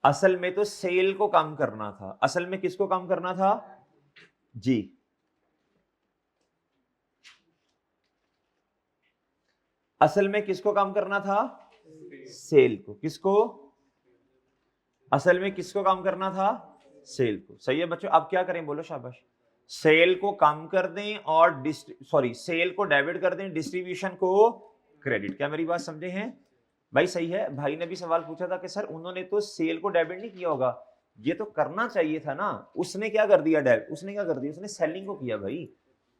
असल में तो सेल को कम करना था। असल में किसको कम करना था जी? असल में किसको कम करना था? सेल को। किसको? असल में किसको कम करना था? सेल को। सही है बच्चों, अब क्या करें बोलो शाबाश? सेल को कम कर दें और सेल को डेबिट कर दें, डिस्ट्रीब्यूशन को क्रेडिट। क्या मेरी बात समझे हैं भाई? सही है। भाई ने भी सवाल पूछा था कि सर उन्होंने तो सेल को डेबिट नहीं किया होगा, ये तो करना चाहिए था ना। उसने क्या कर दिया? डेबिट। उसने क्या कर दिया? उसने सेलिंग को किया। भाई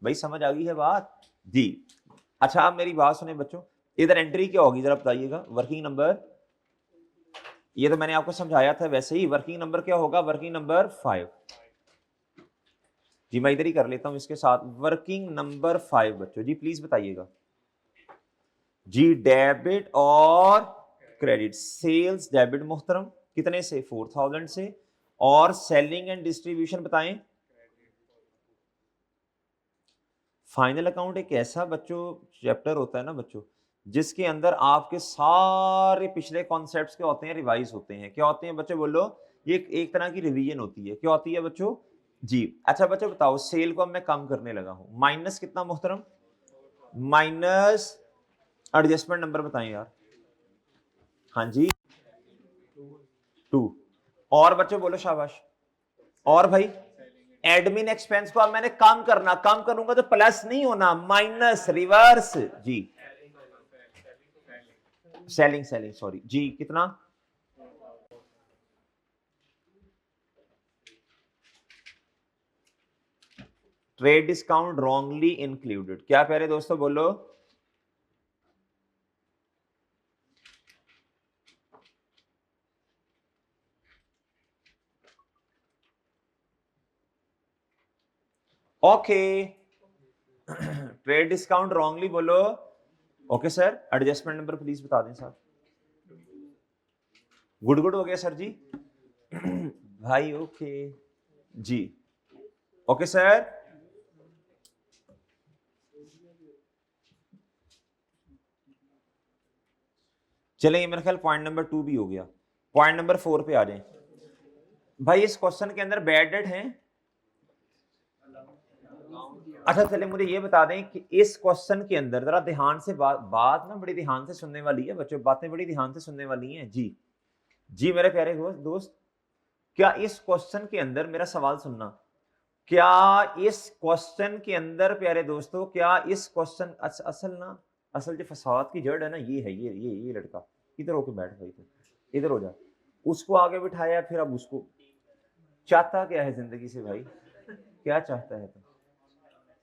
भाई समझ आ गई है बात जी? अच्छा आप मेरी बात सुने बच्चों, इधर एंट्री क्या होगी जरा बताइएगा? वर्किंग नंबर, ये तो मैंने आपको समझाया था वैसे ही। वर्किंग नंबर क्या होगा? वर्किंग नंबर 5 जी। मैं इधर ही कर लेता हूं इसके साथ। वर्किंग नंबर 5 बच्चों जी प्लीज बताइएगा जी। डेबिट और क्रेडिट। सेल्स डेबिट मोहतरम कितने से? 4000 से। और सेलिंग एंड डिस्ट्रीब्यूशन बताएं। फाइनल अकाउंट एक ऐसा बच्चों चैप्टर होता है ना बच्चों, जिसके अंदर आपके सारे पिछले कॉन्सेप्ट्स क्या होते हैं? रिवाइज होते हैं। क्या होते हैं बच्चों बोलो? ये एक तरह की रिवीजन होती है। क्या होती है बच्चों जी? अच्छा बच्चों बताओ, सेल को अब मैं कम करने लगा हूं, माइनस कितना मोहतरम? माइनस एडजस्टमेंट नंबर बताएं यार। हाँ जी 2। और बच्चों बोलो शाबाश। और भाई एडमिन एक्सपेंस को अब मैंने कम करना, कम करूंगा तो प्लस नहीं होना, माइनस रिवर्स जी। सेलिंग सॉरी जी। कितना? Trade discount wrongly included. क्या प्यारे दोस्तों बोलो? ओके ट्रेड डिस्काउंट रॉन्गली बोलो okay sir. Adjustment number please बता दें सर। गुड गुड हो गया सर जी भाई ओके जी। Okay sir. चलिए मेरा ख्याल पॉइंट नंबर 2 भी हो गया। पॉइंट नंबर 4 पे आ जाएं। भाई इस क्वेश्चन के अंदर बैडेड हैं? अच्छा चलिए मुझे ये बता दें कि इस क्वेश्चन के अंदर जरा ध्यान से बात ना बड़ी ध्यान से सुनने वाली है बच्चों, बातें बड़ी ध्यान से सुनने वाली हैं जी। जी मेरे प्यारे दोस्त, क्या इस क्वेश्चन के अंदर, मेरा सवाल सुनना, क्या इस क्वेश्चन के अंदर प्यारे दोस्तों, क्या इस क्वेश्चन असल जो फसाद की जड़ है ना, ये है, ये लड़का इधर होके बैठ भाई, तो इधर हो जा, उसको आगे बिठाया, फिर अब उसको चाहता क्या है जिंदगी से भाई, क्या चाहता है, तो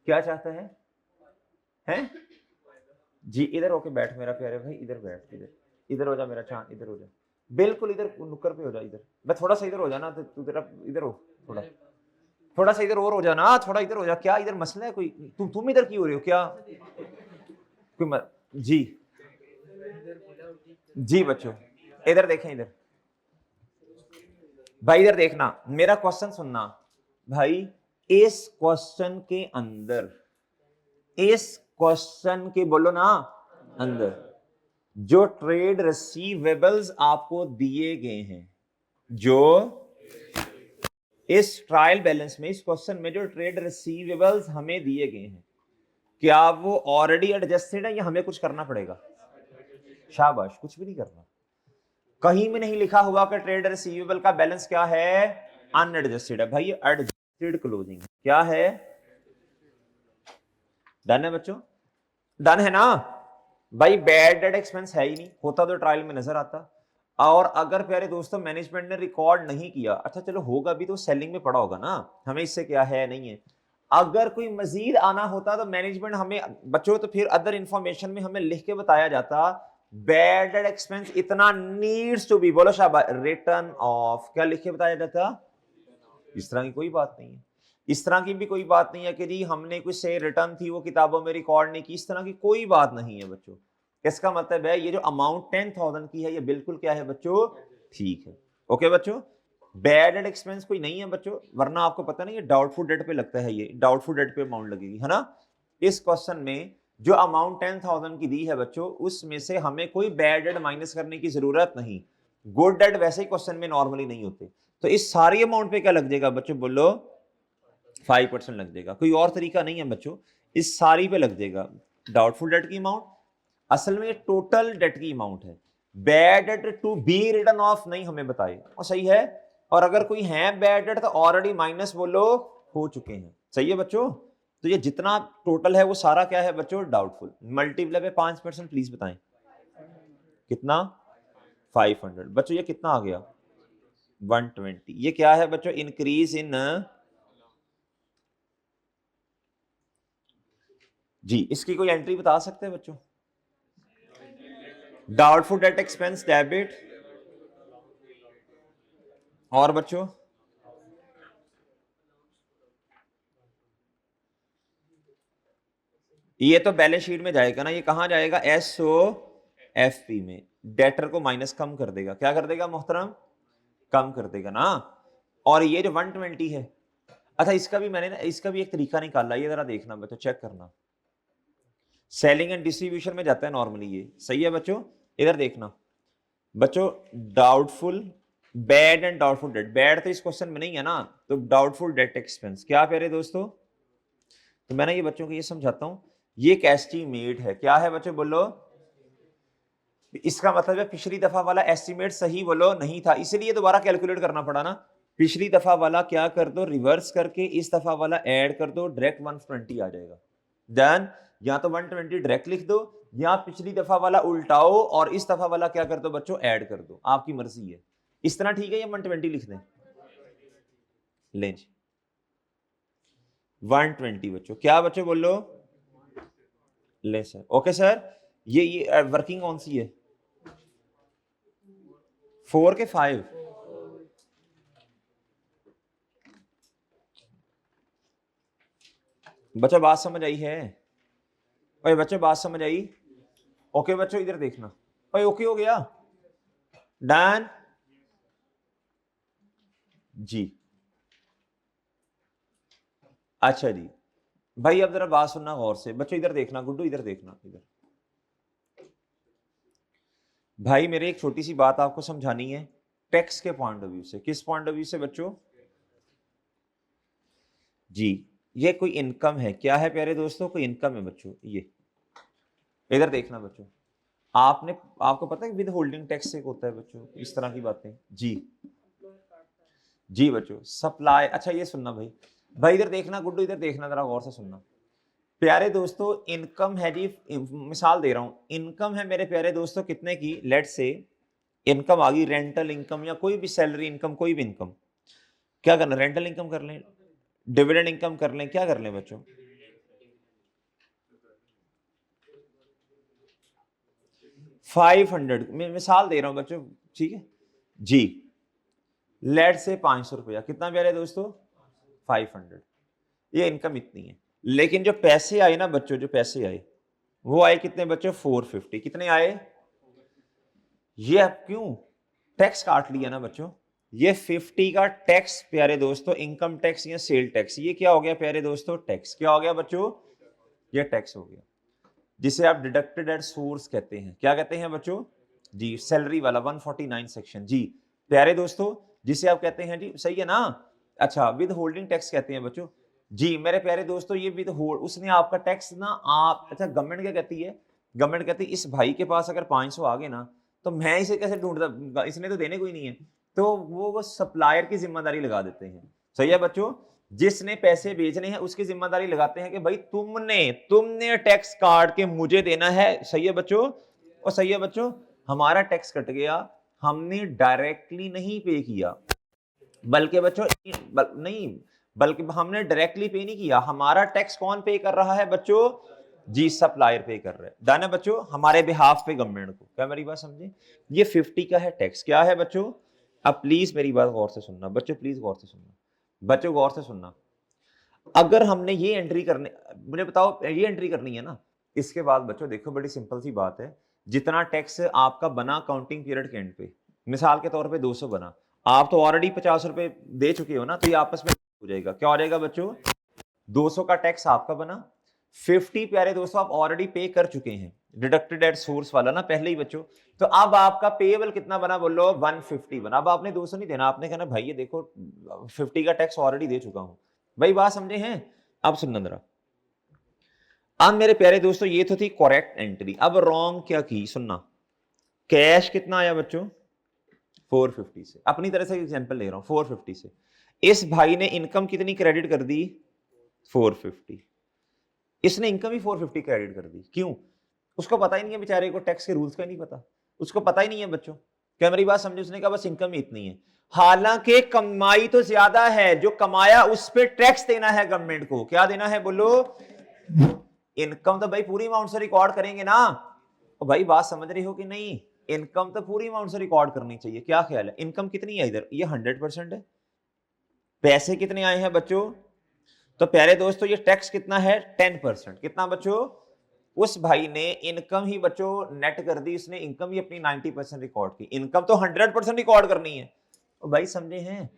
क्या चाहता है हैं? जी इधर होके बैठ मेरा प्यारे भाई, इधर बैठ, इधर हो जा मेरा चांद, इधर हो जा, बिल्कुल इधर नुक्कर पे हो जा, इधर मैं थोड़ा सा इधर हो जाना, तो तू तेरा इधर हो, थोड़ा सा इधर और हो जाना, थोड़ा इधर हो जा, क्या इधर मसला है कोई, तुम इधर क्यों हो रहे हो क्या कोई जी जी बच्चों इधर देखें, इधर भाई इधर देखना, मेरा क्वेश्चन सुनना भाई, इस क्वेश्चन के अंदर, इस क्वेश्चन के बोलो ना अंदर जो ट्रेड रिसीवेबल्स आपको दिए गए हैं, जो इस ट्रायल बैलेंस में, इस क्वेश्चन में जो ट्रेड रिसीवेबल्स हमें दिए गए हैं, क्या वो ऑलरेडी एडजस्टेड है या हमें कुछ करना पड़ेगा? शाबाश, कुछ भी नहीं करना, कहीं में नहीं लिखा हुआ कि ट्रेड रिसीवेबल का बैलेंस क्या है, अनएडजस्टेड है भाई, एडजस्टेड क्लोजिंग क्या है, डन है बच्चों, डन है ना भाई, बैड डेट एक्सपेंस है ही नहीं, होता तो ट्रायल में नजर आता, और अगर प्यारे दोस्तों मैनेजमेंट ने रिकॉर्ड नहीं किया, अच्छा चलो होगा भी तो सेलिंग में पड़ा होगा ना, हमें इससे क्या है नहीं है, अगर कोई मजीद आना होता तो मैनेजमेंट हमें बच्चों, तो फिर अदर इंफॉर्मेशन में हमें लिख के बताया जाता, बैड डेट एक्सपेंस इतना नीड्स टू बी, बोलो शाबाश, रिटर्न ऑफ, क्या लिख के बताया जाता? इस तरह की कोई बात नहीं है, इस तरह की भी कोई बात नहीं है कि जी हमने कुछ से रिटर्न थी वो किताबों में रिकॉर्ड नहीं की, इस तरह की कोई बात नहीं है बच्चों। इसका मतलब है ये जो अमाउंट 10,000 की है, ये बिल्कुल क्या है बच्चों, ठीक है, ओके बच्चों, बैड डेट एक्सपेंस कोई नहीं है बच्चों, वरना आपको पता नहीं, ये डाउटफुल डेट पे लगता है, ये डाउटफुल डेट पे अमाउंट लगेगी, है ना। इस क्वेश्चन में जो अमाउंट 10,000 की दी है बच्चों, उसमें से हमें कोई बैड डेट माइनस करने की जरूरत नहीं, गुड डेट वैसे ही क्वेश्चन में नॉर्मली नहीं होते, तो इस सारी अमाउंट पे क्या लग जाएगा बच्चों, बोलो 5% लग जाएगा, कोई और तरीका नहीं है बच्चों, इस सारी पे लग जाएगा। डाउटफुल डेट की अमाउंट असल में टोटल डेट की अमाउंट है, bad debt to be written off नहीं हमें बताए, और सही है, और अगर कोई है बैड डेट तो ऑलरेडी माइनस बोलो हो चुके हैं, सही है बच्चों, तो ये जितना टोटल है वो सारा क्या है बच्चों, डाउटफुल, मल्टीप्लाई पे 5% प्लीज बताएं, कितना, 500 बच्चों, ये कितना आ गया, 120, ये क्या है बच्चों, इंक्रीज इन, जी इसकी कोई एंट्री बता सकते हैं बच्चों, डाउटफुल डेट एक्सपेंस डेबिट, और बच्चों ये तो बैलेंस शीट में जाएगा ना, ये कहां जाएगा, SOFP में, डेटर को माइनस कम कर देगा, क्या कर देगा मोहतरम, कम कर देगा ना, और ये जो 120 है, अच्छा इसका भी मैंने ना, इसका भी एक तरीका निकाला, ये जरा देखना बच्चों, चेक करना, सेलिंग एंड डिस्ट्रीब्यूशन में जाता है नॉर्मली ये, सही है बच्चों, इधर देखना बच्चों, doubtful, bad and doubtful debt, bad तो इस क्वेश्चन में नहीं है ना, तो डाउटफुल डेट एक्सपेंस क्या प्यारे दोस्तों, तो मैंने ये बच्चों को ये समझाता हूं, ये एक एस्टीमेट है, क्या है बच्चों बोलो, इसका मतलब है पिछली दफा वाला एस्टीमेट सही बोलो नहीं था, इसलिए दोबारा कैलकुलेट करना पड़ा ना, पिछली दफा वाला क्या कर दो, रिवर्स करके इस दफा वाला ऐड कर दो, डायरेक्ट 120 आ जाएगा, देन या तो 120 डायरेक्ट लिख दो, या पिछली दफा वाला उल्टाओ और इस दफा वाला क्या कर दो बच्चों, ऐड कर दो, आपकी मर्जी है, इस तरह ठीक है, या 120 लिख दें, लें 120 बच्चों, क्या बच्चों बोलो, ले सर, ओके सर, ये वर्किंग कौन सी है, 4 के 5, बच्चों बात समझ आई है, ओए बच्चों बात समझ आई, ओके बच्चों इधर देखना, ओए ओके हो गया, डन जी, अच्छा जी भाई, अब जरा बात सुनना गौर से बच्चों, इधर देखना गुड्डू, इधर देखना, इधर भाई मेरे एक छोटी सी बात आपको समझानी है, टैक्स के पॉइंट ऑफ व्यू से। किस पॉइंट ऑफ व्यू से बच्चों? जी, ये कोई इनकम है, क्या है प्यारे दोस्तों? कोई इनकम है बच्चों। ये इधर देखना बच्चों, आपको पता है विद होल्डिंग टैक्स से होता है बच्चों इस तरह की बातें। जी जी बच्चों, सप्लाई। अच्छा ये सुनना भाई, भाई इधर देखना गुड्डू, इधर देखना जरा गौर से सुनना प्यारे दोस्तों। इनकम है जी, मिसाल दे रहा हूं, इनकम है मेरे प्यारे दोस्तों कितने की? लेट से इनकम आ गई, रेंटल इनकम या कोई भी सैलरी इनकम, कोई भी इनकम। क्या करना? रेंटल इनकम कर लें, डिविडेंड इनकम कर लें, क्या कर लें बच्चों? 500, मैं मिसाल दे रहा हूं बच्चों, ठीक है जी। लेट से 500 रुपया, कितना प्यारे दोस्तों? 500। ये इनकम इतनी है, लेकिन जो पैसे आए ना बच्चों, जो पैसे आए वो आए कितने बच्चों? 450। कितने आए? ये अब क्यों? टैक्स काट लिया ना बच्चों। ये 50 का टैक्स प्यारे दोस्तों, इनकम टैक्स या सेल टैक्स, ये क्या हो गया प्यारे दोस्तों? टैक्स। क्या हो गया बच्चों? ये टैक्स हो गया, जिसे आप डिडक्टेड एट सोर्स कहते हैं। क्या कहते हैं बच्चों? जी, सैलरी वाला 149 सेक्शन। जी प्यारे दोस्तों, जिसे आप कहते हैं जी, सही है ना? अच्छा, विद होल्डिंग टैक्स कहते हैं बच्चों। जी मेरे प्यारे दोस्तों, ये विद होल्ड, उसने आपका टैक्स ना आप, अच्छा गवर्नमेंट क्या कहती है? गवर्नमेंट कहती है इस भाई के पास अगर 500 आ गए ना, तो मैं इसे कैसे ढूंढता, इसने तो देने कोई नहीं है, तो वो सप्लायर की जिम्मेदारी लगा देते हैं। सही है बच्चों, जिसने पैसे बेचने हैं उसकी जिम्मेदारी लगाते हैं कि भाई तुमने टैक्स काट के मुझे देना है। सही है बच्चों? और सही है बच्चों, हमारा टैक्स कट गया, हमने डायरेक्टली नहीं पे किया, बल्कि बच्चों नहीं, बल्कि हमने डायरेक्टली पे नहीं किया, हमारा टैक्स कौन पे कर रहा है बच्चों? जी सप्लायर पे कर रहा है, डन है बच्चों, हमारे बिहाफ पे गवर्नमेंट को। क्या मेरी बात समझे? ये 50 का है टैक्स। क्या है बच्चों? अब प्लीज मेरी बात गौर से सुनना बच्चों, प्लीज गौर से सुनना बच्चों, गौर से सुनना। अगर हमने ये एंट्री करने, मुझे बताओ ये एंट्री करनी है ना, इसके बाद बच्चों देखो बड़ी सिंपल सी बात है, जितना टैक्स आपका बना काउंटिंग पीरियड के एंड पे, मिसाल के तौर पे 200 बना, आप तो ऑलरेडी 50 रुपए दे चुके हो ना, तो ये आपस में हो जाएगा। क्या हो जाएगा बच्चों? 200 का टैक्स आपका बना, 50 प्यारे दोस्तों आप ऑलरेडी पे कर चुके हैं, डिडक्टेड एट सोर्स वाला ना पहले ही बच्चों, तो अब आपका पेएबल कितना बना बोलो? 150 बना। अब आपने 200 नहीं देना, आपने कहना भाई ये देखो 50 का टैक्स ऑलरेडी दे चुका हूं। भाई बात समझे हैं? अब सुनना जरा, अब मेरे प्यारे दोस्तों ये तो थी करेक्ट एंट्री। अब रॉन्ग क्या की, सुनना। कैश कितना आया बच्चों? 450 से, अपनी तरह से एग्जांपल ले रहा हूं, 450 से इस भाई ने इनकम कितनी क्रेडिट कर दी? 450। इसने इनकम ही 450 क्रेडिट कर दी। क्यों? उसको पता ही नहीं है बेचारे को, टैक्स के रूल्स का नहीं पता, उसको पता ही नहीं है बच्चों। क्या मेरी बात समझे? उसने कहा बस इनकम ही इतनी है, हालांकि कमाई तो ज्यादा है, जो कमाया उस पर टैक्स देना है गवर्नमेंट को। क्या देना है बोलो? इनकम तो भाई पूरी अमाउंट से रिकॉर्ड करेंगे ना। तो भाई बात समझ रही हो कि नहीं? इनकम तो पूरी अमाउंट से रिकॉर्ड करनी चाहिए। क्या ख्याल है? इनकम कितनी है इधर? ये 100% है। पैसे कितने आए हैं बच्चों? तो प्यारे दोस्तों ये टैक्स कितना है? 10%। कितना बच्चों? उस भाई ने इनकम ही बच्चों नेट कर दी, उसने इनकम ही अपनी 90% रिकॉर्ड की, इनकम तो 100% रिकॉर्ड करनी है। तो भाई समझे हैं?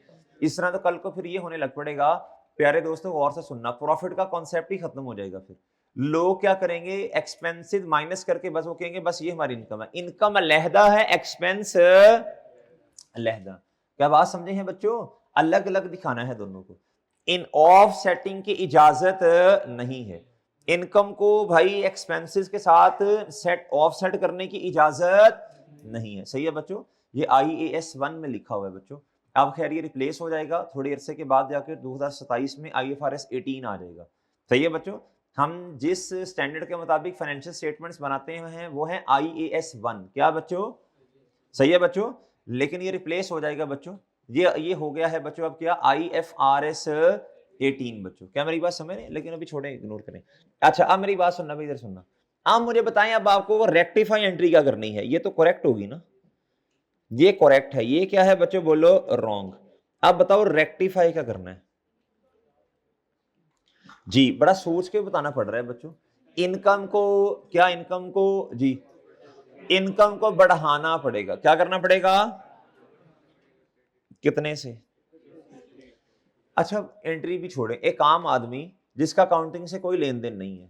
इस तरह तो कल को फिर ये होने लग पड़ेगा प्यारे दोस्तों, और से सुनना, प्रॉफिट का कॉन्सेप्ट ही खत्म हो जाएगा। फिर लोग क्या करेंगे? एक्सपेंसिव माइनस करके बस वो कहेंगे बस ये हमारी इनकम है। इनकम अलहदा है, एक्सपेंस अलहदा। क्या बात समझे हैं बच्चों? अलग अलग दिखाना है दोनों को। इन ऑफ सेटिंग की इजाजत नहीं है, इनकम को भाई एक्सपेंसेस के साथ सेट ऑफ सेट करने की इजाजत नहीं है। सही है बच्चों? ये IAS 1 में लिखा हुआ है बच्चों। अब खैर ये रिप्लेस हो जाएगा थोड़ी अरसे के बाद, जाकर 2027 में IFRS 18 आ जाएगा। सही है बच्चों? हम जिस स्टैंडर्ड के मुताबिक फाइनेंशियल स्टेटमेंट्स बनाते हैं वो है IAS 1। क्या बच्चों? सही है बच्चों? लेकिन ये रिप्लेस हो जाएगा बच्चों, ये हो गया है बच्चों अब क्या? IFRS 18 बच्चों। क्या मेरी बात समझ रहे हैं? लेकिन अभी छोड़े, इग्नोर करें। अच्छा अब मेरी बात सुनना भाई, इधर सुनना। अब मुझे बताएं, अब आपको वो रेक्टिफाई एंट्री क्या करनी है? ये तो करेक्ट होगी ना, ये करेक्ट है, ये क्या है बच्चों बोलो? रॉन्ग। अब बताओ रेक्टिफाई क्या करना है? जी बड़ा सोच के बताना पड़ रहा है बच्चों। इनकम को क्या, इनकम को जी, इनकम को बढ़ाना पड़ेगा। क्या करना पड़ेगा? कितने से? अच्छा एंट्री भी छोड़े, एक आम आदमी जिसका काउंटिंग से कोई लेन देन नहीं है,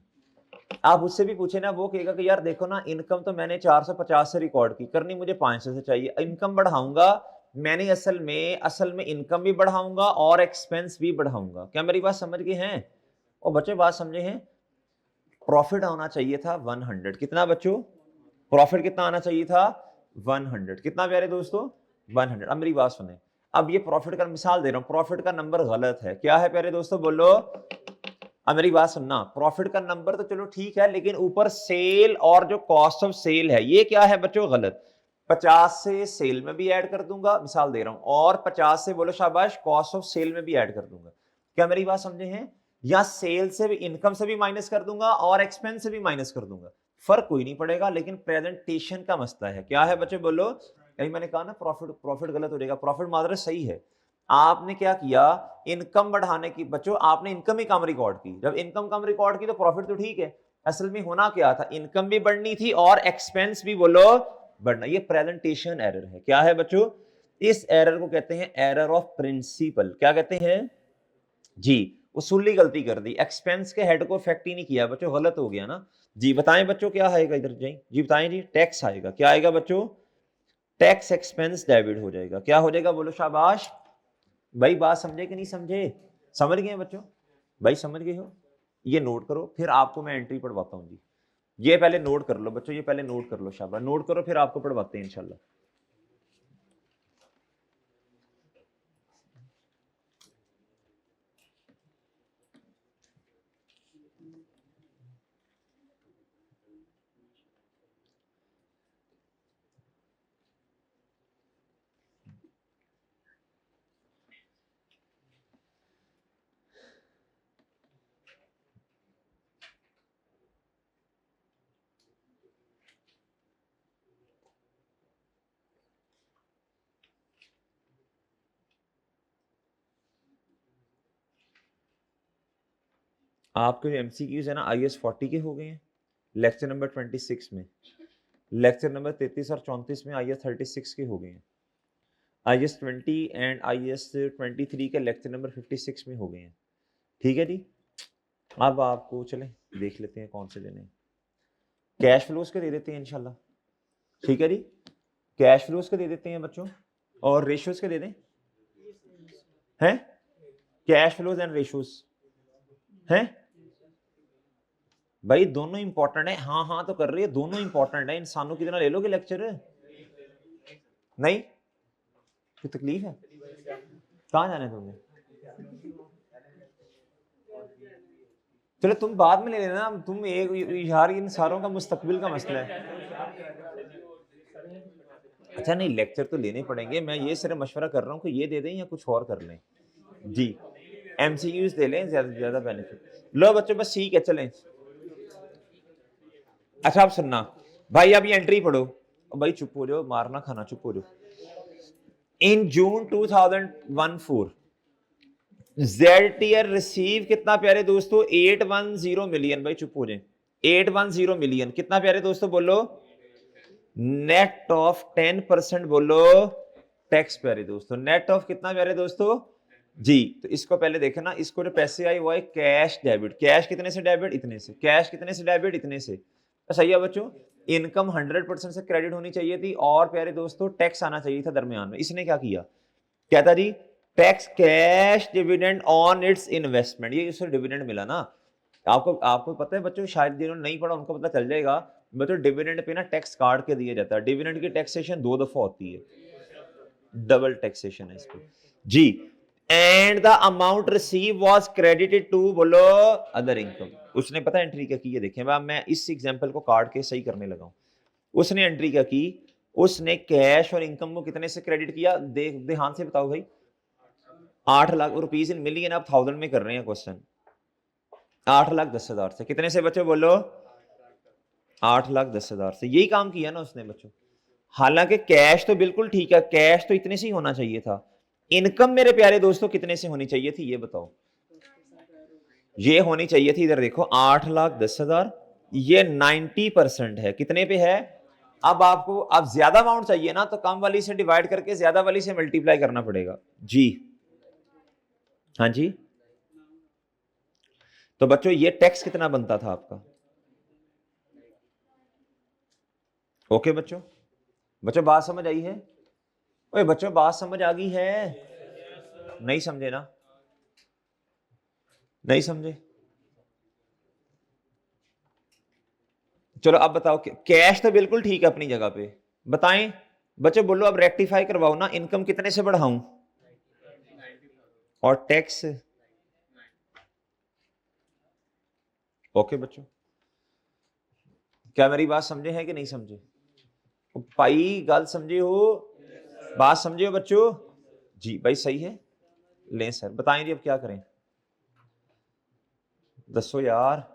आप उससे भी पूछे ना, वो कहेगा कि यार देखो ना, इनकम तो मैंने 450 से रिकॉर्ड की, करनी मुझे 500 से चाहिए, इनकम बढ़ाऊंगा मैंने असल में इनकम भी बढ़ाऊंगा और एक्सपेंस भी बढ़ाऊंगा। क्या मेरी बात समझ गए हैं? और बच्चे बात समझे हैं? प्रॉफिट आना चाहिए था 100। कितना बच्चों? प्रॉफिट कितना आना चाहिए था? 100। कितना प्यारे दोस्तों? 100। अब मेरी बात सुने, अब ये प्रॉफिट का मिसाल दे रहा हूं, प्रॉफिट का नंबर गलत है। क्या है प्यारे दोस्तों? बोलो। अब मेरी बात सुनना, प्रॉफिट का नंबर तो चलो ठीक है, लेकिन ऊपर सेल और जो कॉस्ट ऑफ सेल है ये क्या है बच्चों? गलत। 50 से सेल में भी ऐड कर दूंगा, मिसाल दे रहा हूं, और 50 से बोलो शाबाश कॉस्ट ऑफ सेल में भी ऐड कर दूंगा। क्या मेरी बात समझे हैं? या सेल से भी, इनकम से भी माइनस कर दूंगा और एक्सपेंस से भी माइनस कर दूंगा, फर्क कोई नहीं पड़ेगा, लेकिन प्रेजेंटेशन का मसला है। क्या है बच्चे? बोलो। यही मैंने कहा ना, प्रॉफिट गलत हो जाएगा, प्रॉफिट मात्र सही है। आपने क्या किया? इनकम बढ़ाने की, बच्चों आपने इनकम ही कम रिकॉर्ड की। जब इनकम कम रिकॉर्ड की तो प्रॉफिट तो ठीक है। असल में होना क्या था? इनकम भी बढ़नी थी और एक्सपेंस भी बोलो बढ़ना। ये प्रेजेंटेशन एरर है। क्या है बच्चों? इस एरर को कहते हैं एरर ऑफ प्रिंसिपल। क्या कहते हैं जी? उसूली गलती कर दी, एक्सपेंस के हेड को इफेक्ट ही नहीं किया बच्चों, गलत हो गया ना जी। बताएं बच्चों क्या आएगा इधर? जी बताएं जी। टैक्स आएगा। क्या आएगा बच्चों? टैक्स एक्सपेंस डेबिट हो जाएगा। क्या हो जाएगा? बोलो शाबाश। भाई बात समझे कि नहीं समझे? समझ गए बच्चों? भाई समझ गए हो? ये नोट करो, फिर आपको मैं एंट्री पढ़वाता हूं जी। ये पहले नोट कर लो बच्चों, ये पहले नोट कर लो, शाबाश नोट करो, फिर आपको पढ़वाते हैं इंशाल्लाह। आपके जो एमसीक्यूज है ना IAS 40 के हो गए हैं लेक्चर नंबर 26 में, लेक्चर नंबर 33 और 34 में IAS 36 के हो गए हैं, IAS 20 एंड IAS 23 के लेक्चर नंबर 56 में हो गए हैं। ठीक है जी। अब आपको चलें देख लेते हैं कौन से देने हैं। कैश फ्लोज के दे देते हैं इंशाल्लाह। ठीक है जी, कैश फ्लोज के दे देते हैं बच्चों, और रेशियोज के दे दें हैं? कैश फ्लोज एंड रेशियोज हैं भाई, दोनों इंपॉर्टेंट है। हाँ हाँ तो कर रही है, दोनों इंपॉर्टेंट है। इंसानों की तरह ले लोगे लेक्चर? नहीं, कोई तकलीफ है? कहाँ जाना है तुमने? चलो तुम बाद में ले लेना, तुम एक यार इन सारों का मुस्तकबिल का मसला है। अच्छा नहीं, लेक्चर तो लेने पड़ेंगे, मैं ये सिर्फ मशवरा कर रहा हूँ कि ये दे दें या कुछ और कर लें जी। एमसीक्यूज दे लें, ज्यादा से ज्यादा बेनिफिट। लो बच्चों बस ठीक है, चलें। अच्छा आप सुनना भाई, अब ये एंट्री पढ़ो। भाई चुप हो जाओ, मारना खाना, चुप हो जाओ। इन जून 2014 ZTR रिसीव कितना प्यारे दोस्तों? 810 मिलियन। भाई चुप हो जाए। 810 मिलियन कितना प्यारे दोस्तों? बोलो। नेट ऑफ 10% बोलो टैक्स प्यारे दोस्तों। नेट ऑफ कितना प्यारे दोस्तों जी? तो इसको पहले देखे ना, इसको जो पैसे आए वो है कैश डेबिट। कैश कितने से डेबिट? इतने से। कैश कितने से डेबिट? इतने से। तो सही है बच्चों। इनकम 100% से क्रेडिट होनी चाहिए थी, और प्यारे दोस्तों टैक्स आना चाहिए था दरमियान में। इसने क्या किया? क्या था जी? Tax cash dividend on its investment. ये उससे डिविडेंड मिला ना आपको। आपको पता है बच्चों, शायद जिन्होंने नहीं पढ़ा उनको पता चल जाएगा। बच्चों डिविडेंड पे ना टैक्स काट के दिया जाता है। डिविडेंड की टैक्सेशन 2 दफा होती है, डबल टैक्सेशन है इसको जी। And the amount receive was credited to बोलो अदर इनकम। उसने पता एंट्री क्या की है? देखें मैं इस एग्जांपल को काट के सही करने लगा हूं। उसने एंट्री क्या की? उसने कैश और इनकम को कितने से क्रेडिट किया? ध्यान से बताओ भाई। 8 लाख रुपीज इन मिलियन, आप 1000 में कर रहे हैं क्वेश्चन। 8,10,000 से। कितने से बच्चों? बोलो 8,10,000 से। यही काम किया ना उसने बच्चों। हालांकि कैश तो बिल्कुल ठीक है, कैश तो इतने से ही होना चाहिए था। इनकम मेरे प्यारे दोस्तों कितने से होनी चाहिए थी? ये बताओ। ये होनी चाहिए थी, इधर देखो 8,10,000। ये 90% है। कितने पे है? अब आपको अब ज्यादा अमाउंट चाहिए ना, तो कम वाली से डिवाइड करके ज्यादा वाली से मल्टीप्लाई करना पड़ेगा जी। हाँ जी। तो बच्चों ये टैक्स कितना बनता था आपका? ओके बच्चों, बच्चों बात समझ आई है? ओए बच्चों बात समझ आ गई है? नहीं समझे ना? नहीं समझे? चलो अब बताओ, कैश तो बिल्कुल ठीक है अपनी जगह पे, बताएं बच्चों, बोलो अब रेक्टिफाई करवाओ ना, इनकम कितने से बढ़ाऊं और टैक्स? ओके बच्चों, क्या मेरी बात समझे है कि नहीं समझे? भाई गल समझे हो? बात समझे हो बच्चों? जी भाई सही है। लें सर, बताएं जी अब क्या करें, दसो यार।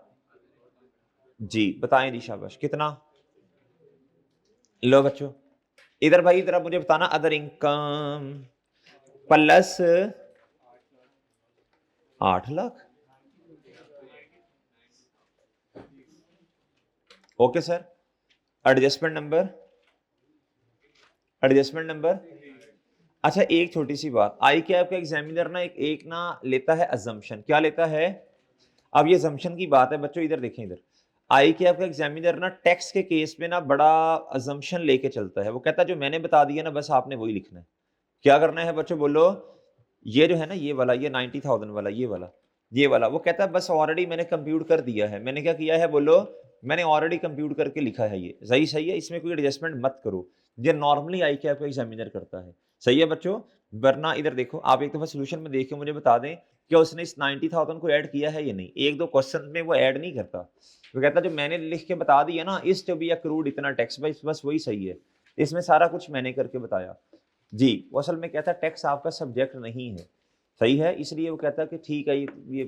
जी बताएं जी, शाबाश, कितना? लो बच्चों, इधर भाई इधर मुझे बताना, other income plus 8 lakh. Okay sir, adjustment number, adjustment number. अच्छा एक छोटी सी बात, आई क्या आपका एग्जामिनर ना एक ना लेता है अजम्पशन, क्या लेता है? अब ये अजम्पशन की बात है बच्चों, इधर देखें, इधर आई क्या आपका एग्जामिनर ना टैक्स के केस में ना बड़ा अजम्पशन लेके चलता है, वो कहता है जो मैंने बता दिया ना बस आपने वही लिखना है। क्या करना है बच्चों बोलो? ये जो है ना ये वाला, ये 90,000 वाला, ये वाला वो कहता है बस ऑलरेडी मैंने कंप्यूट कर दिया है। मैंने क्या किया है बोलो? मैंने ऑलरेडी कंप्यूट करके लिखा है, ये सही है, इसमें कोई एडजस्टमेंट मत करो। ये नॉर्मली आई क्या आपका एग्जामिनर करता है, सही है बच्चों? वरना इधर देखो, आप एक दफा सोल्यूशन में देखिए, मुझे बता दें क्या उसने इस 90,000 को ऐड किया है या नहीं। एक दो क्वेश्चन में वो ऐड नहीं करता, वो कहता जो मैंने लिख के बता दिया ना, इस टू बी अक्रूड इतना टैक्स, बस वही सही है, इसमें सारा कुछ मैंने करके बताया। जी वो असल में कहता है टैक्स आपका सब्जेक्ट नहीं है, सही है, इसलिए वो कहता है कि ठीक है ये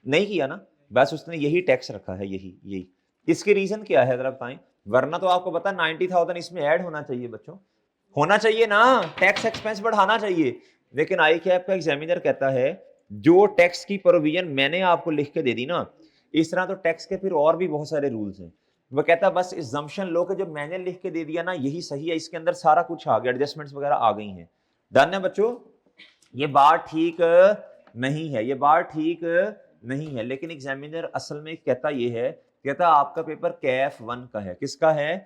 नहीं किया ना, बस उसने यही टैक्स रखा है, यही यही। इसके रीजन क्या है जरा बताएं, वरना तो आपको पता 90,000 इसमें ऐड होना चाहिए बच्चों, होना चाहिए ना, टैक्स एक्सपेंस बढ़ाना चाहिए। लेकिन आई कैप का एग्जामिनर कहता है जो टैक्स की प्रोविजन मैंने आपको लिख के दे दी ना, इस तरह तो टैक्स के फिर और भी बहुत सारे रूल्स हैं। वो कहता है बस इजम्पशन लो कि जो मैंने लिख के दे दिया ना यही सही है, इसके अंदर सारा कुछ आ गया, एडजस्टमेंट्स वगैरह आ गई हैं। डन है बच्चों? ये बात ठीक नहीं है, ये बात ठीक नहीं है, लेकिन एग्जामिनर असल में कहता ये है, कहता आपका पेपर कैफ 1 का है, किसका है?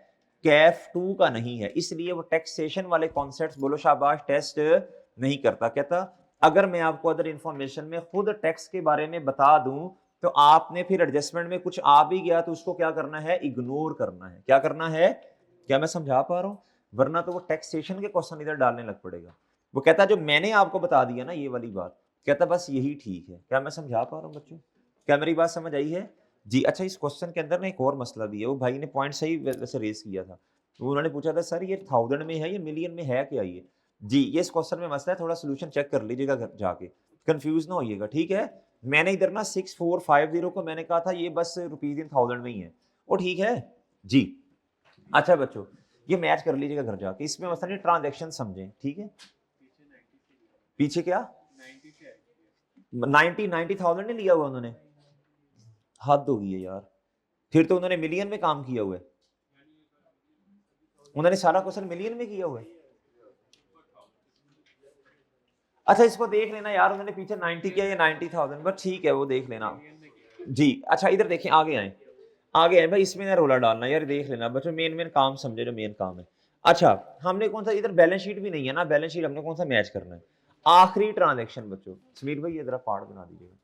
कैफ 2 का नहीं है, इसलिए वो टैक्सेशन वाले कॉन्सेप्ट्स बोलो शाबाश टेस्ट नहीं करता। कहता अगर मैं आपको अदर इंफॉर्मेशन में खुद टैक्स के बारे में बता दूं तो आपने फिर एडजस्टमेंट में कुछ आ भी गया तो उसको क्या करना है? इग्नोर करना है। क्या करना है? क्या मैं समझा पा रहा हूं? वरना तो वो टैक्सेशन के क्वेश्चन इधर डालने लग पड़ेगा। वो कहता जो मैंने आपको बता दिया ना ये वाली बात, कहता बस यही ठीक है। क्या मैं समझा पा रहा हूँ बच्चों? क्या मेरी बात समझ आई है? जी अच्छा, इस क्वेश्चन के अंदर ना एक और मसला भी है, वो भाई ने पॉइंट सही वैसे रेज किया था। वो उन्होंने पूछा था सर ये 1000 में है, ये मिलियन में है क्या ये? जी ये इस क्वेश्चन में मसला है, थोड़ा सोल्यूशन चेक कर लीजिएगा घर जाके, कंफ्यूज ना होइएगा, ठीक है? मैंने इधर ना 6450 को मैंने कहा था ये बस रुपीज इन 1000 में ही है, वो ठीक है जी। अच्छा बच्चों ये मैच कर लीजिएगा घर जाके, इसमें मसला ट्रांजेक्शन समझें, ठीक है? पीछे क्या 90,000 नहीं लिया हुआ उन्होंने? हद हो गई है यार, फिर तो उन्होंने मिलियन में काम किया हुआ है, उन्होंने सारा क्वेश्चन मिलियन में किया हुआ है। अच्छा इसको देख लेना यार, उन्होंने पीछे 90 किया या 90,000, बस ठीक है वो देख लेना जी। अच्छा इधर देखें, आगे आए, आगे आए भाई, इसमें ना रोला डालना यार, देख लेना बच्चों, मेन मेन काम समझे जो मेन काम है। अच्छा हमने कौन सा, इधर बैलेंस शीट भी नहीं है ना, बैलेंस शीट हमने कौन सा मैच करना है? आखिरी ट्रांजेक्शन बच्चों, समीर भाई ये जरा पार्ट बना दीजिएगा,